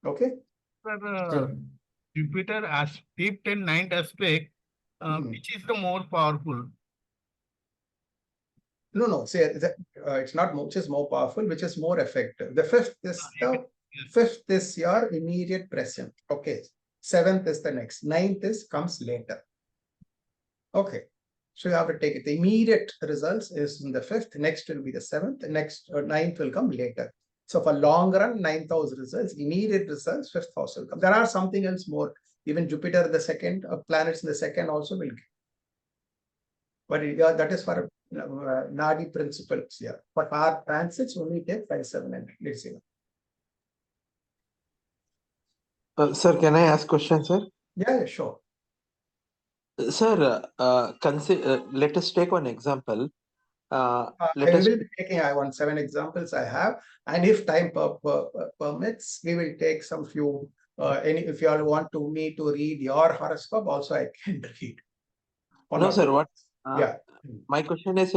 Okay? Jupiter as 5th and 9th aspect, which is the more powerful? No. See, it's not which is more powerful, which is more effective. The 5th is your immediate present. Okay. 7th is the next. 9th comes later. Okay. So you have to take it. The immediate results is in the 5th. Next will be the 7th. Next 9th will come later. So for long run, 9th house results, immediate results, 5th house will come. There are something else more. Even Jupiter, the second, planets in the second also will get. But that is for Nadi principles. Yeah. But our transits only take 5, 7, and let's see. Sir, can I ask question, sir? Yeah, sure. Sir, let us take one example. I will be taking, I want 7 examples I have, and if time permits, we will take some few. If you all want me to read your horoscope, also I can read. No, sir. What? Yeah. My question is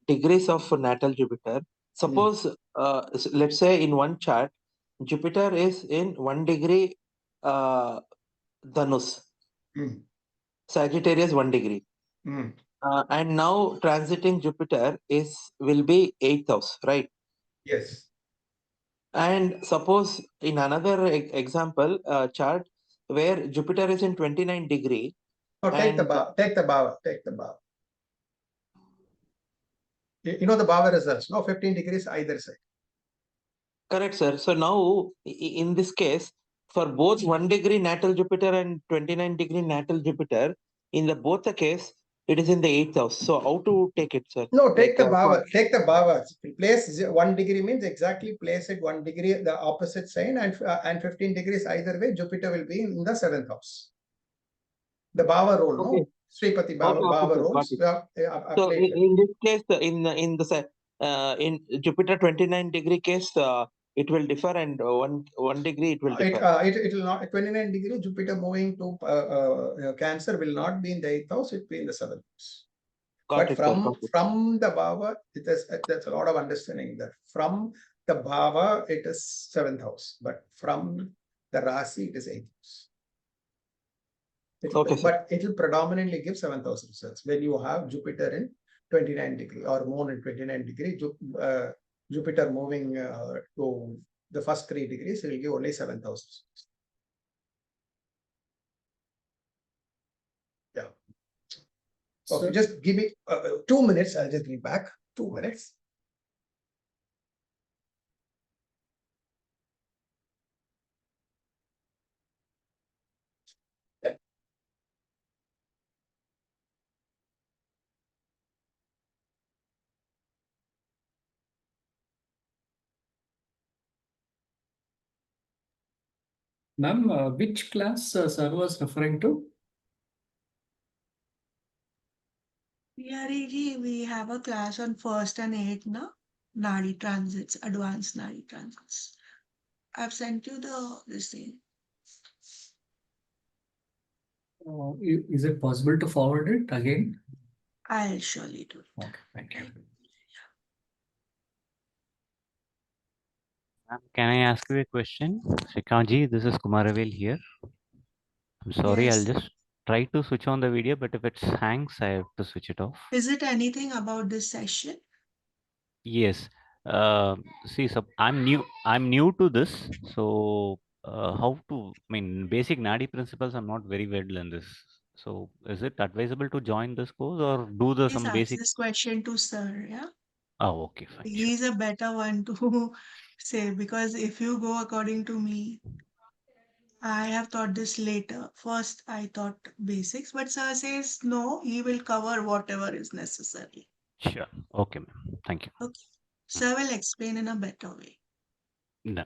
degrees of natal Jupiter. Suppose, let's say in one chart, Jupiter is in 1 degree Dhanus, Sagittarius 1 degree. And now transiting Jupiter will be 8th house, right? Yes. And suppose in another example chart where Jupiter is in 29 degree. Oh, take the Bhava. You know the Bhava results, no? 15 degrees either side. Correct, sir. So now in this case, for both 1 degree natal Jupiter and 29 degree natal Jupiter, in both the case, it is in the 8th house. So how to take it, sir? No, take the Bhava. Take the Bhava. Place 1 degree means exactly place it 1 degree the opposite sign, and 15 degrees either way. Jupiter will be in the 7th house. The Bhava rule, no? Sripati Bhava rules. So in this case, in Jupiter 29 degree case, it will differ, and 1 degree it will differ. It will not 29 degree Jupiter moving to Cancer will not be in the 8th house. It will be in the 7th house. But from the Bhava, there's a lot of understanding that from the Bhava it is 7th house, but from the Rasi it is 8th house. But it will predominantly give 7th house results when you have Jupiter in 29 degree or Moon in 29 degree. Jupiter moving to the first 3 degrees, it will give only 7th house. Yeah. Okay, just give me 2 minutes. I'll just be back. 2 minutes. Ma'am, which class sir was referring to? We have a class on 1st and 8th, no? Nadi transits, advanced Nadi transits. I've sent you this thing. Is it possible to forward it again? I'll surely do it. Okay, thank you. Can I ask you a question? Shikha ji, this is Kumaravel here. I'm sorry, Yes. I'll just try to switch on the video, but if it hangs, I have to switch it off. Is it anything about this session? Yes. See, so I'm new to this. So how to, basic Nadi principles, I'm not very well in this. So is it advisable to join this course or do some Please ask basic? this question to sir, yeah? Oh, okay, fine. He's a better one to say, because if you go according to me, I have thought this later. First, I thought basics, but sir says no, he will cover whatever is necessary. Sure. Okay, ma'am. Thank you. Okay. Sir will explain in a better way. No.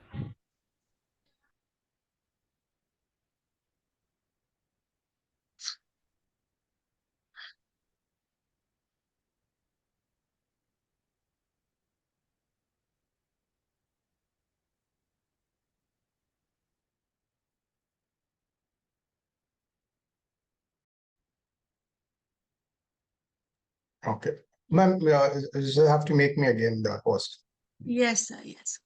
Okay. Ma'am, you have to make me again the host. Yes, sir. Yes.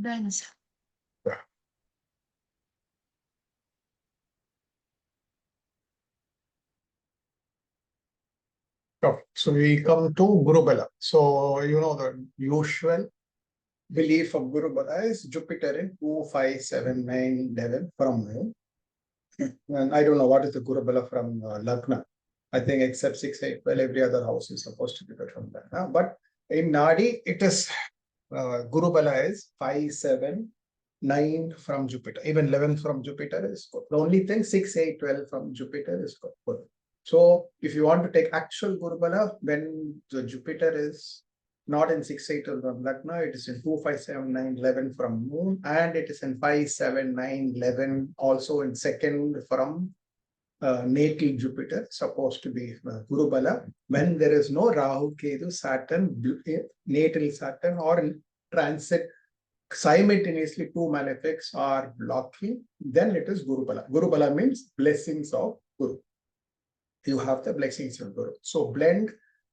Done, sir. Yeah. Okay. So we come to Guru Bala. So you know the usual belief of Guru Bala is Jupiter in 2, 5, 7, 9, 11 from Moon. And I don't know what is the Guru Bala from Lagna. I think except 6, 8, well, every other house is supposed to be good from that. But in Nadi, it is Guru Bala is 5, 7, 9 from Jupiter, even 11 from Jupiter is good. The only thing 6, 8, 12 from Jupiter is good. So if you want to take actual Gurubala, when the Jupiter is not in 6, 8 from Lagna, it is in 2, 5, 7, 9, 11 from Moon, and it is in 5, 7, 9, 11 also in second from natal Jupiter, supposed to be Gurubala, when there is no Rahu, Ketu, Saturn, natal Saturn, or in transit simultaneously 2 malefics are blocking, then it is Gurubala. Gurubala means blessings of Guru. You have the blessings of Guru. So blend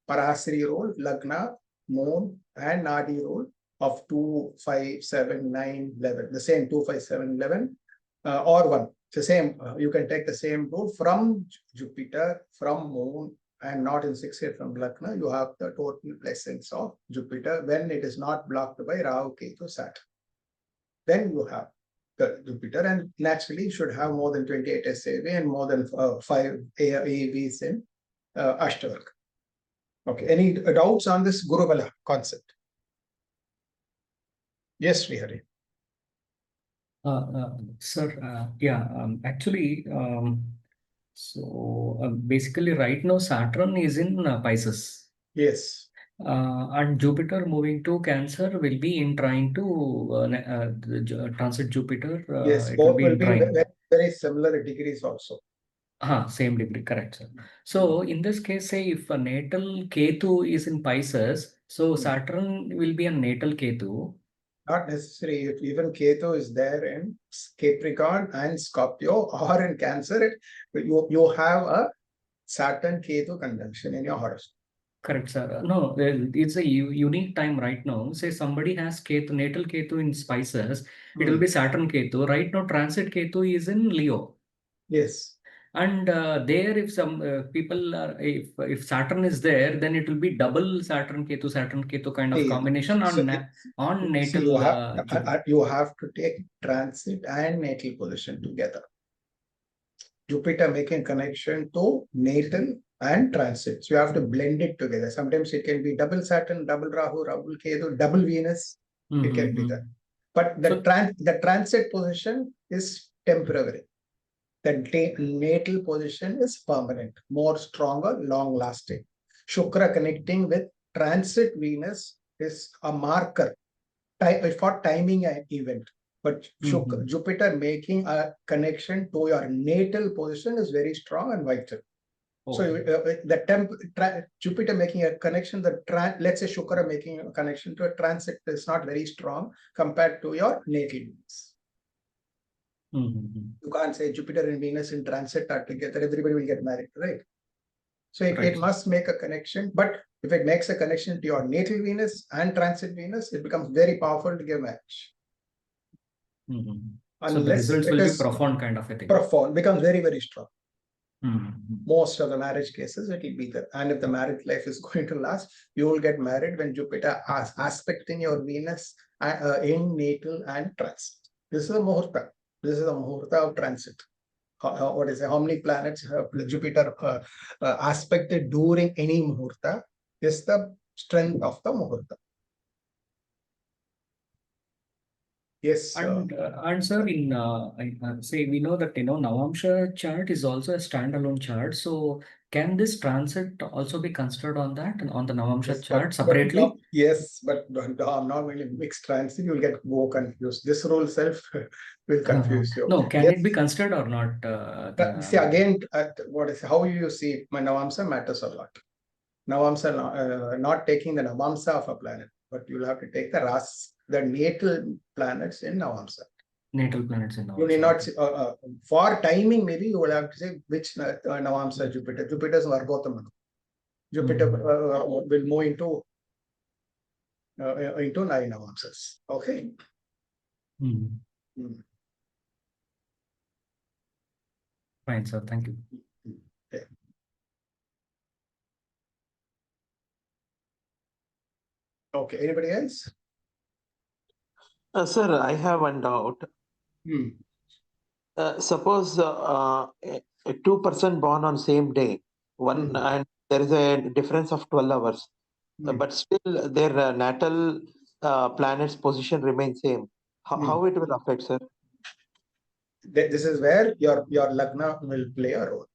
Parasari role, Lagna, Moon, and Nadi role of 2, 5, 7, 9, 11. The same 2, 5, 7, 11 or 1. It's the same. You can take the same rule from Jupiter, from Moon, and not in 6 8 from Lagna. You have the total blessings of Jupiter when it is not blocked by Rahu, Ketu, Saturn. Then you have the Jupiter, and naturally should have more than 28 SAV and more than 5 AVs in Ashtavarga. Okay, any doubts on this Gurubala concept? Yes, Srihari. Sir, actually, basically right now Saturn is in Pisces. Yes. And Jupiter moving to Cancer will be in trine to transit Jupiter. Yes, it both will will be be in trine. very similar degrees also. Same degree, correct, sir. So in this case, say if a natal Ketu is in Pisces, so Saturn will be a natal Ketu. Not necessary. If even Ketu is there in Capricorn and Scorpio or in Cancer, you have a Saturn Ketu conjunction in your horoscope. Correct, sir. No, it's a unique time right now. Say somebody has Ketu, natal Ketu in Pisces, it will be Saturn Ketu. Right now, transit Ketu is in Leo. Yes. And there, if some people are, if Saturn is there, then it will be double Saturn Ketu kind of combination on natal. So you have to take transit and natal position together. Jupiter making connection to natal and transit. So you have to blend it together. Sometimes it can be double Saturn, double Rahu, double Ketu, double Venus. It can be that. But the transit position is temporary. The natal position is permanent, more stronger, long lasting. Shukra connecting with transit Venus is a marker for timing an event. But Jupiter making a connection to your natal position is very strong and vital. Okay. So Jupiter making a connection, let's say Shukra making a connection to a transit is not very strong compared to your natal Venus. You can't say Jupiter and Venus in transit are together, everybody will get married, right? So it must make a connection, but if it makes a connection to your natal Venus and transit Venus, it becomes very powerful to give marriage. So the results will be profound kind of a thing. Profound, becomes very, very strong. Most of the marriage cases, it will be there. And if the marriage life is going to last, you will get married when Jupiter is aspecting your Venus in natal and transit. This is a Muhurta. This is a Muhurta of transit. What is it? How many planets have Jupiter aspected during any Muhurta is the strength of the Muhurta. Yes. And sir, in say we know that Navamsha chart is also a standalone chart. So can this transit also be considered on that and on the Navamsha chart separately? Yes, but I'm not going to mix transit. You'll get more confused. This rule self will confuse you. No, can it be considered or not? See again, how you see my Navamsa matters a lot. Navamsa not taking the Navamsa of a planet, but you'll have to take the natal planets in Navamsa. Natal planets in Navamsa. You need not for timing. Maybe you will have to say which Navamsa Jupiter. Jupiter is Vargotamana. Jupiter will move into 9 Navamsas. Okay. Fine, sir. Thank you. Okay. Okay. Anybody else? Sir, I have one doubt. Suppose two person born on same day, and there is a difference of 12 hours, but still their natal planet's position remains same. How it will affect, sir? This is where your Lagna will play a role.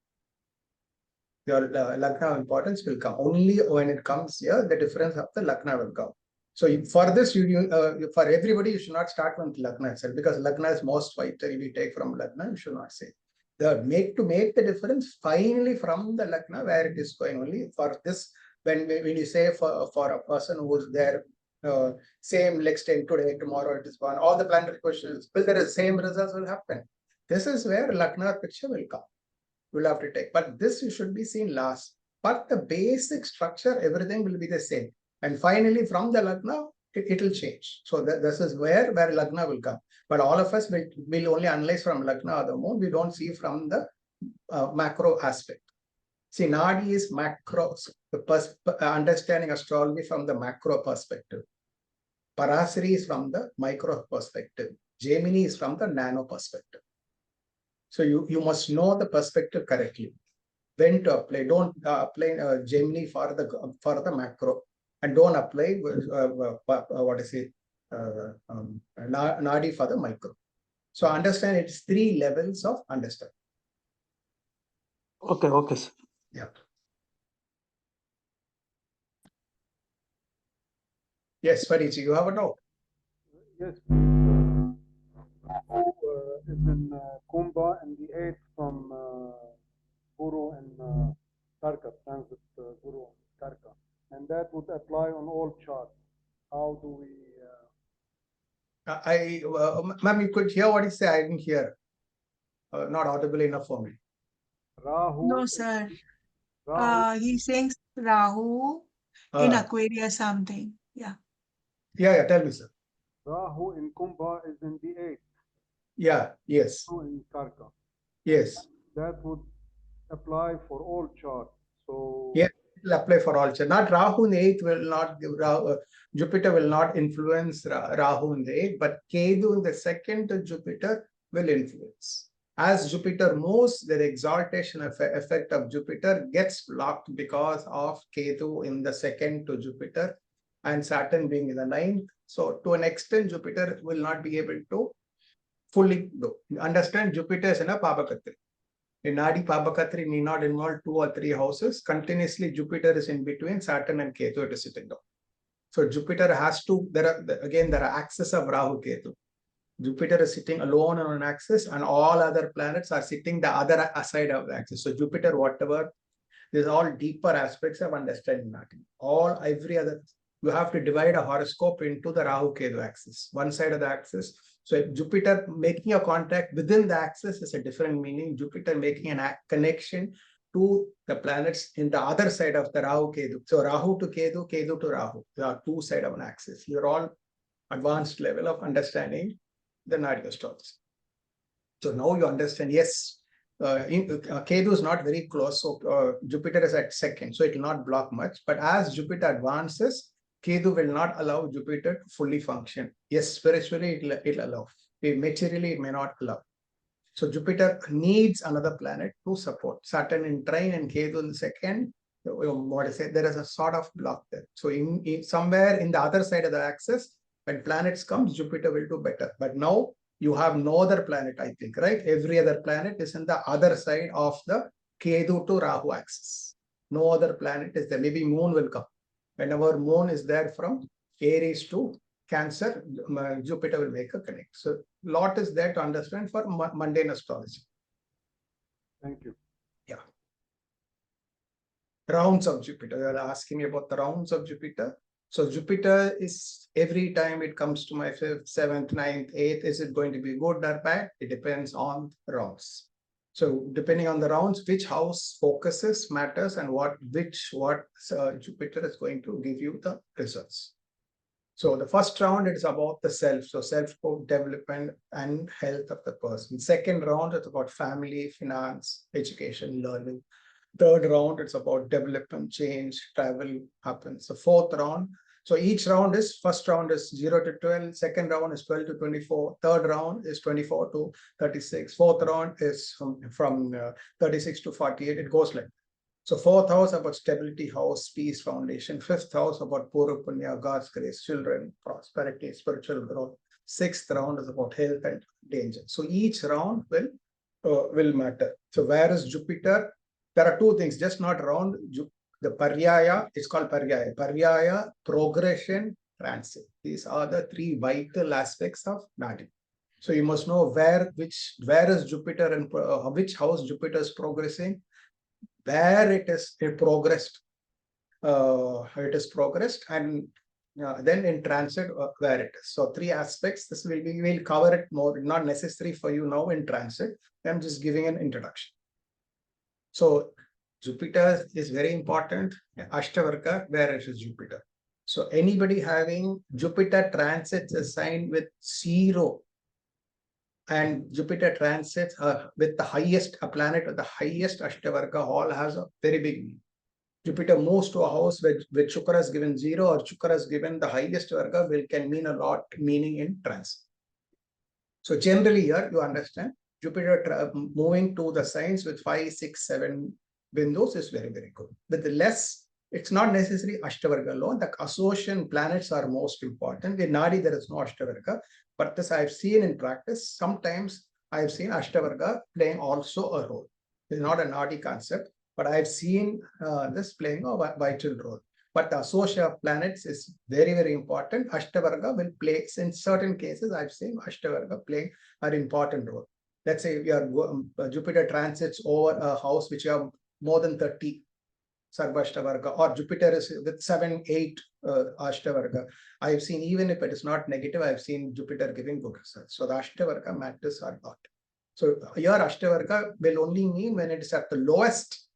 Your Lagna importance will come. Only when it comes here, the difference of the Lagna will come. So for this, for everybody, you should not start from Lagna itself, because Lagna is most vital. We take from Lagna, you should not say. To make the difference finally from the Lagna where it is going. Only for this, when you say for a person who is there, same legs take today, tomorrow it is gone, all the planetary questions, will the same results will happen. This is where Lagna picture will come. We'll have to take, but this you should be seen last. But the basic structure, everything will be the same. And finally, from the Lagna, it will change. So this is where Lagna will come. But all of us will only analyze from Lagna or the moon. We don't see from the macro aspect. See, Nadi is macro, understanding astrology from the macro perspective. Parasari is from the micro perspective. Gemini is from the nano perspective. So you must know the perspective correctly. When to apply? Don't apply Gemini for the macro, and don't apply Nadi for the micro. So understand it's 3 levels of understanding. Okay, sir. Yeah. Yes, Parichi, you have a note. Yes. Is in Kumbha and the 8th from Guru and Karka, transit Guru and Karka. And that would apply on all charts. How do we... Ma'am, you could hear what he said. I didn't hear. Not audible enough for me. Rahu... No, sir. Rahu, He's saying Rahu in Aquarius something. Yeah. Yeah, tell me, sir. Rahu in Kumbha is in the 8th. Yeah, yes. In Karka. Yes. That would apply for all charts. So yeah, it will apply for all charts. Not Rahu in the 8th will not, Jupiter will not influence Rahu in the 8th, but Ketu in the 2nd to Jupiter will influence. As Jupiter moves, the exaltation effect of Jupiter gets blocked because of Ketu in the 2nd to Jupiter and Saturn being in the 9th. So to an extent, Jupiter will not be able to fully do. Understand, Jupiter is in a Pabakatri. In Nadi, Pabakatri need not involve 2 or 3 houses. Continuously, Jupiter is in between Saturn and Ketu, it is sitting down. So Jupiter has to, there are axes of Rahu Ketu. Jupiter is sitting alone on an axis and all other planets are sitting the other side of the axis. So Jupiter, whatever, these are all deeper aspects of understanding Nadi. Every other, you have to divide a horoscope into the Rahu Ketu axis, one side of the axis. So Jupiter making a contact within the axis is a different meaning. Jupiter making a connection to the planets in the other side of the Rahu Ketu. So Rahu to Ketu, Ketu to Rahu. There are 2 sides of an axis. You're all advanced level of understanding the Nadi astrology. So now you understand, yes, Ketu is not very close. So Jupiter is at 2nd, so it will not block much. But as Jupiter advances, Ketu will not allow Jupiter to fully function. Yes, spiritually it will allow. Materially, it may not allow. So Jupiter needs another planet to support. Saturn in trine and Ketu in the 2nd. There is a sort of block there. So somewhere in the other side of the axis, when planets comes, Jupiter will do better. But now you have no other planet, I think, right? Every other planet is in the other side of the Ketu to Rahu axis. No other planet is there. Maybe moon will come. Whenever moon is there from Aries to Cancer, Jupiter will make a connect. So lot is there to understand for mundane astrology. Thank you. Yeah. Rounds of Jupiter. You are asking me about the rounds of Jupiter. So Jupiter is, every time it comes to my 5th, 7th, 9th, 8th, is it going to be good or bad? It depends on the rounds. So depending on the rounds, which house focuses matters and what Jupiter is going to give you the results. So the first round is about the self. So self-development and health of the person. Second round, it's about family, finance, education, learning. Third round, it's about development, change, travel happens. The 4th round, so each round is, first round is 0 to 12, second round is 12 to 24, third round is 24 to 36, 4th round is from 36 to 48, it goes like that. So 4th house about stability, house, peace, foundation. 5th house about Purva Punya, God's grace, children, prosperity, spiritual growth. 6th round is about health and danger. So each round will matter. So where is Jupiter? There are two things, just not round. The Paryaya, it's called Paryaya. Paryaya, progression, transit. These are the three vital aspects of Nadi. So you must know where is Jupiter and which house Jupiter is progressing, where it progressed, and then in transit where it is. So three aspects. This we'll cover it more. Not necessary for you now in transit. I'm just giving an introduction. So Jupiter is very important. Ashtavarka, where it is Jupiter. So anybody having Jupiter transits assigned with 0 and Jupiter transits with the highest, a planet with the highest Ashtavarka, all has a very big meaning. Jupiter moves to a house with Shukra is given 0 or Shukra is given the highest Varga can mean a lot meaning in transit. So generally here you understand Jupiter moving to the signs with 5, 6, 7 bindus is very, very good. With the less, it's not necessary Ashtavarga alone. The association planets are most important. In Nadi, there is no Ashtavarga, but this I've seen in practice. Sometimes I've seen Ashtavarga playing also a role. It's not a Nadi concept, but I've seen this playing a vital role. But the association of planets is very, very important. Ashtavarga will play, in certain cases, I've seen Ashtavarga playing an important role. Let's say we are Jupiter transits over a house which you have more than 30 Sarva Ashtavarga, or Jupiter is with 7, 8 Ashtavarga. I've seen, even if it is not negative, I've seen Jupiter giving good results. So the Ashtavarga matters are not. So here Ashtavarga will only mean when it is at the lowest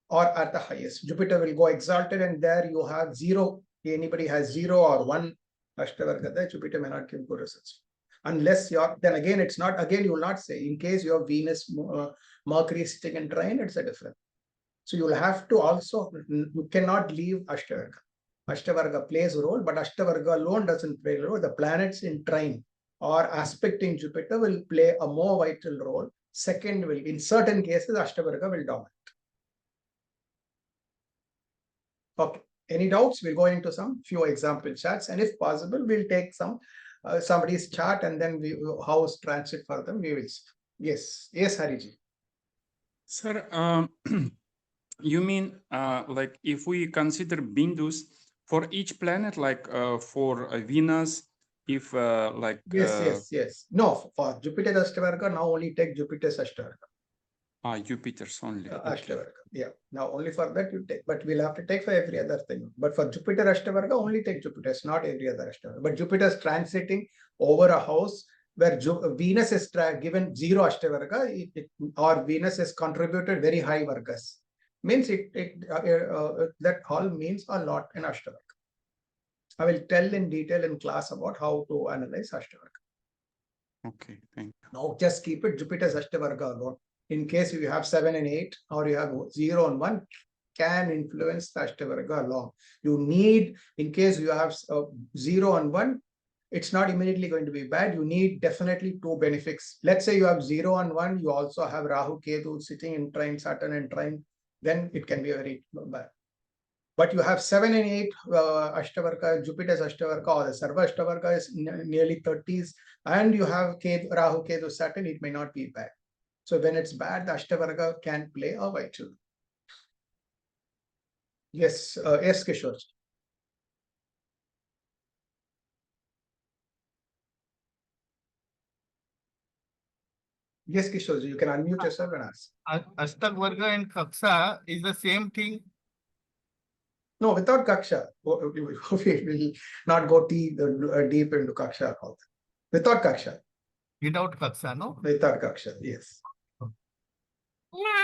or at the highest. Jupiter will go exalted, and there you have 0. Anybody has 0 or 1 Ashtavarga, there Jupiter may not give good results. Unless you're, then again, it's not, again, you will not say, in case you have Venus, Mercury sitting in trine, it's a different. So you will have to also, you cannot leave Ashtavarga. Ashtavarga plays a role, but Ashtavarga alone doesn't play a role. The planets in trine or aspecting Jupiter will play a more vital role. Second will, in certain cases, Ashtavarga will dominate. Okay. Any doubts? We'll go into some few example charts, and if possible, we'll take some somebody's chart and then we house transit for them. We will. Yes, Hariji. Sir, you mean like if we consider bindus for each planet, like for Venus, if like yes. No, for Jupiter Ashtavarga, now only take Jupiter's Ashtavarga. Jupiter's only. Ashtavarga. Yeah. Now only for that you take, but we'll have to take for every other thing. But for Jupiter Ashtavarga, only take Jupiter's, not every other Ashtavarga. But Jupiter's transiting over a house where Venus is given 0 Ashtavarga, or Venus has contributed very high Vargas. Means that all means a lot in Ashtavarga. I will tell in detail in class about how to analyze Ashtavarga. Okay, thank you. Now just keep it Jupiter's Ashtavarga alone. In case you have 7 and 8, or you have 0 and 1, can influence the Ashtavarga along. You need, in case you have 0 and 1, it's not immediately going to be bad. You need definitely 2 benefics. Let's say you have 0 and 1, you also have Rahu, Ketu sitting in trine, Saturn and trine, then it can be very bad. But you have 7 and 8 Ashtavarga, Jupiter's Ashtavarga, or the Sarva Ashtavarga is nearly 30s, and you have Rahu, Ketu, Saturn, it may not be bad. So when it's bad, the Ashtavarga can play a vital. Yes, yes, Kishore. Yes, Kishore, you can unmute yourself and ask. Ashtavarga and Kaksha is the same thing? No, without Kaksha. We will not go deep into Kaksha. Without Kaksha. Without Kaksha, no? Without Kaksha, yes.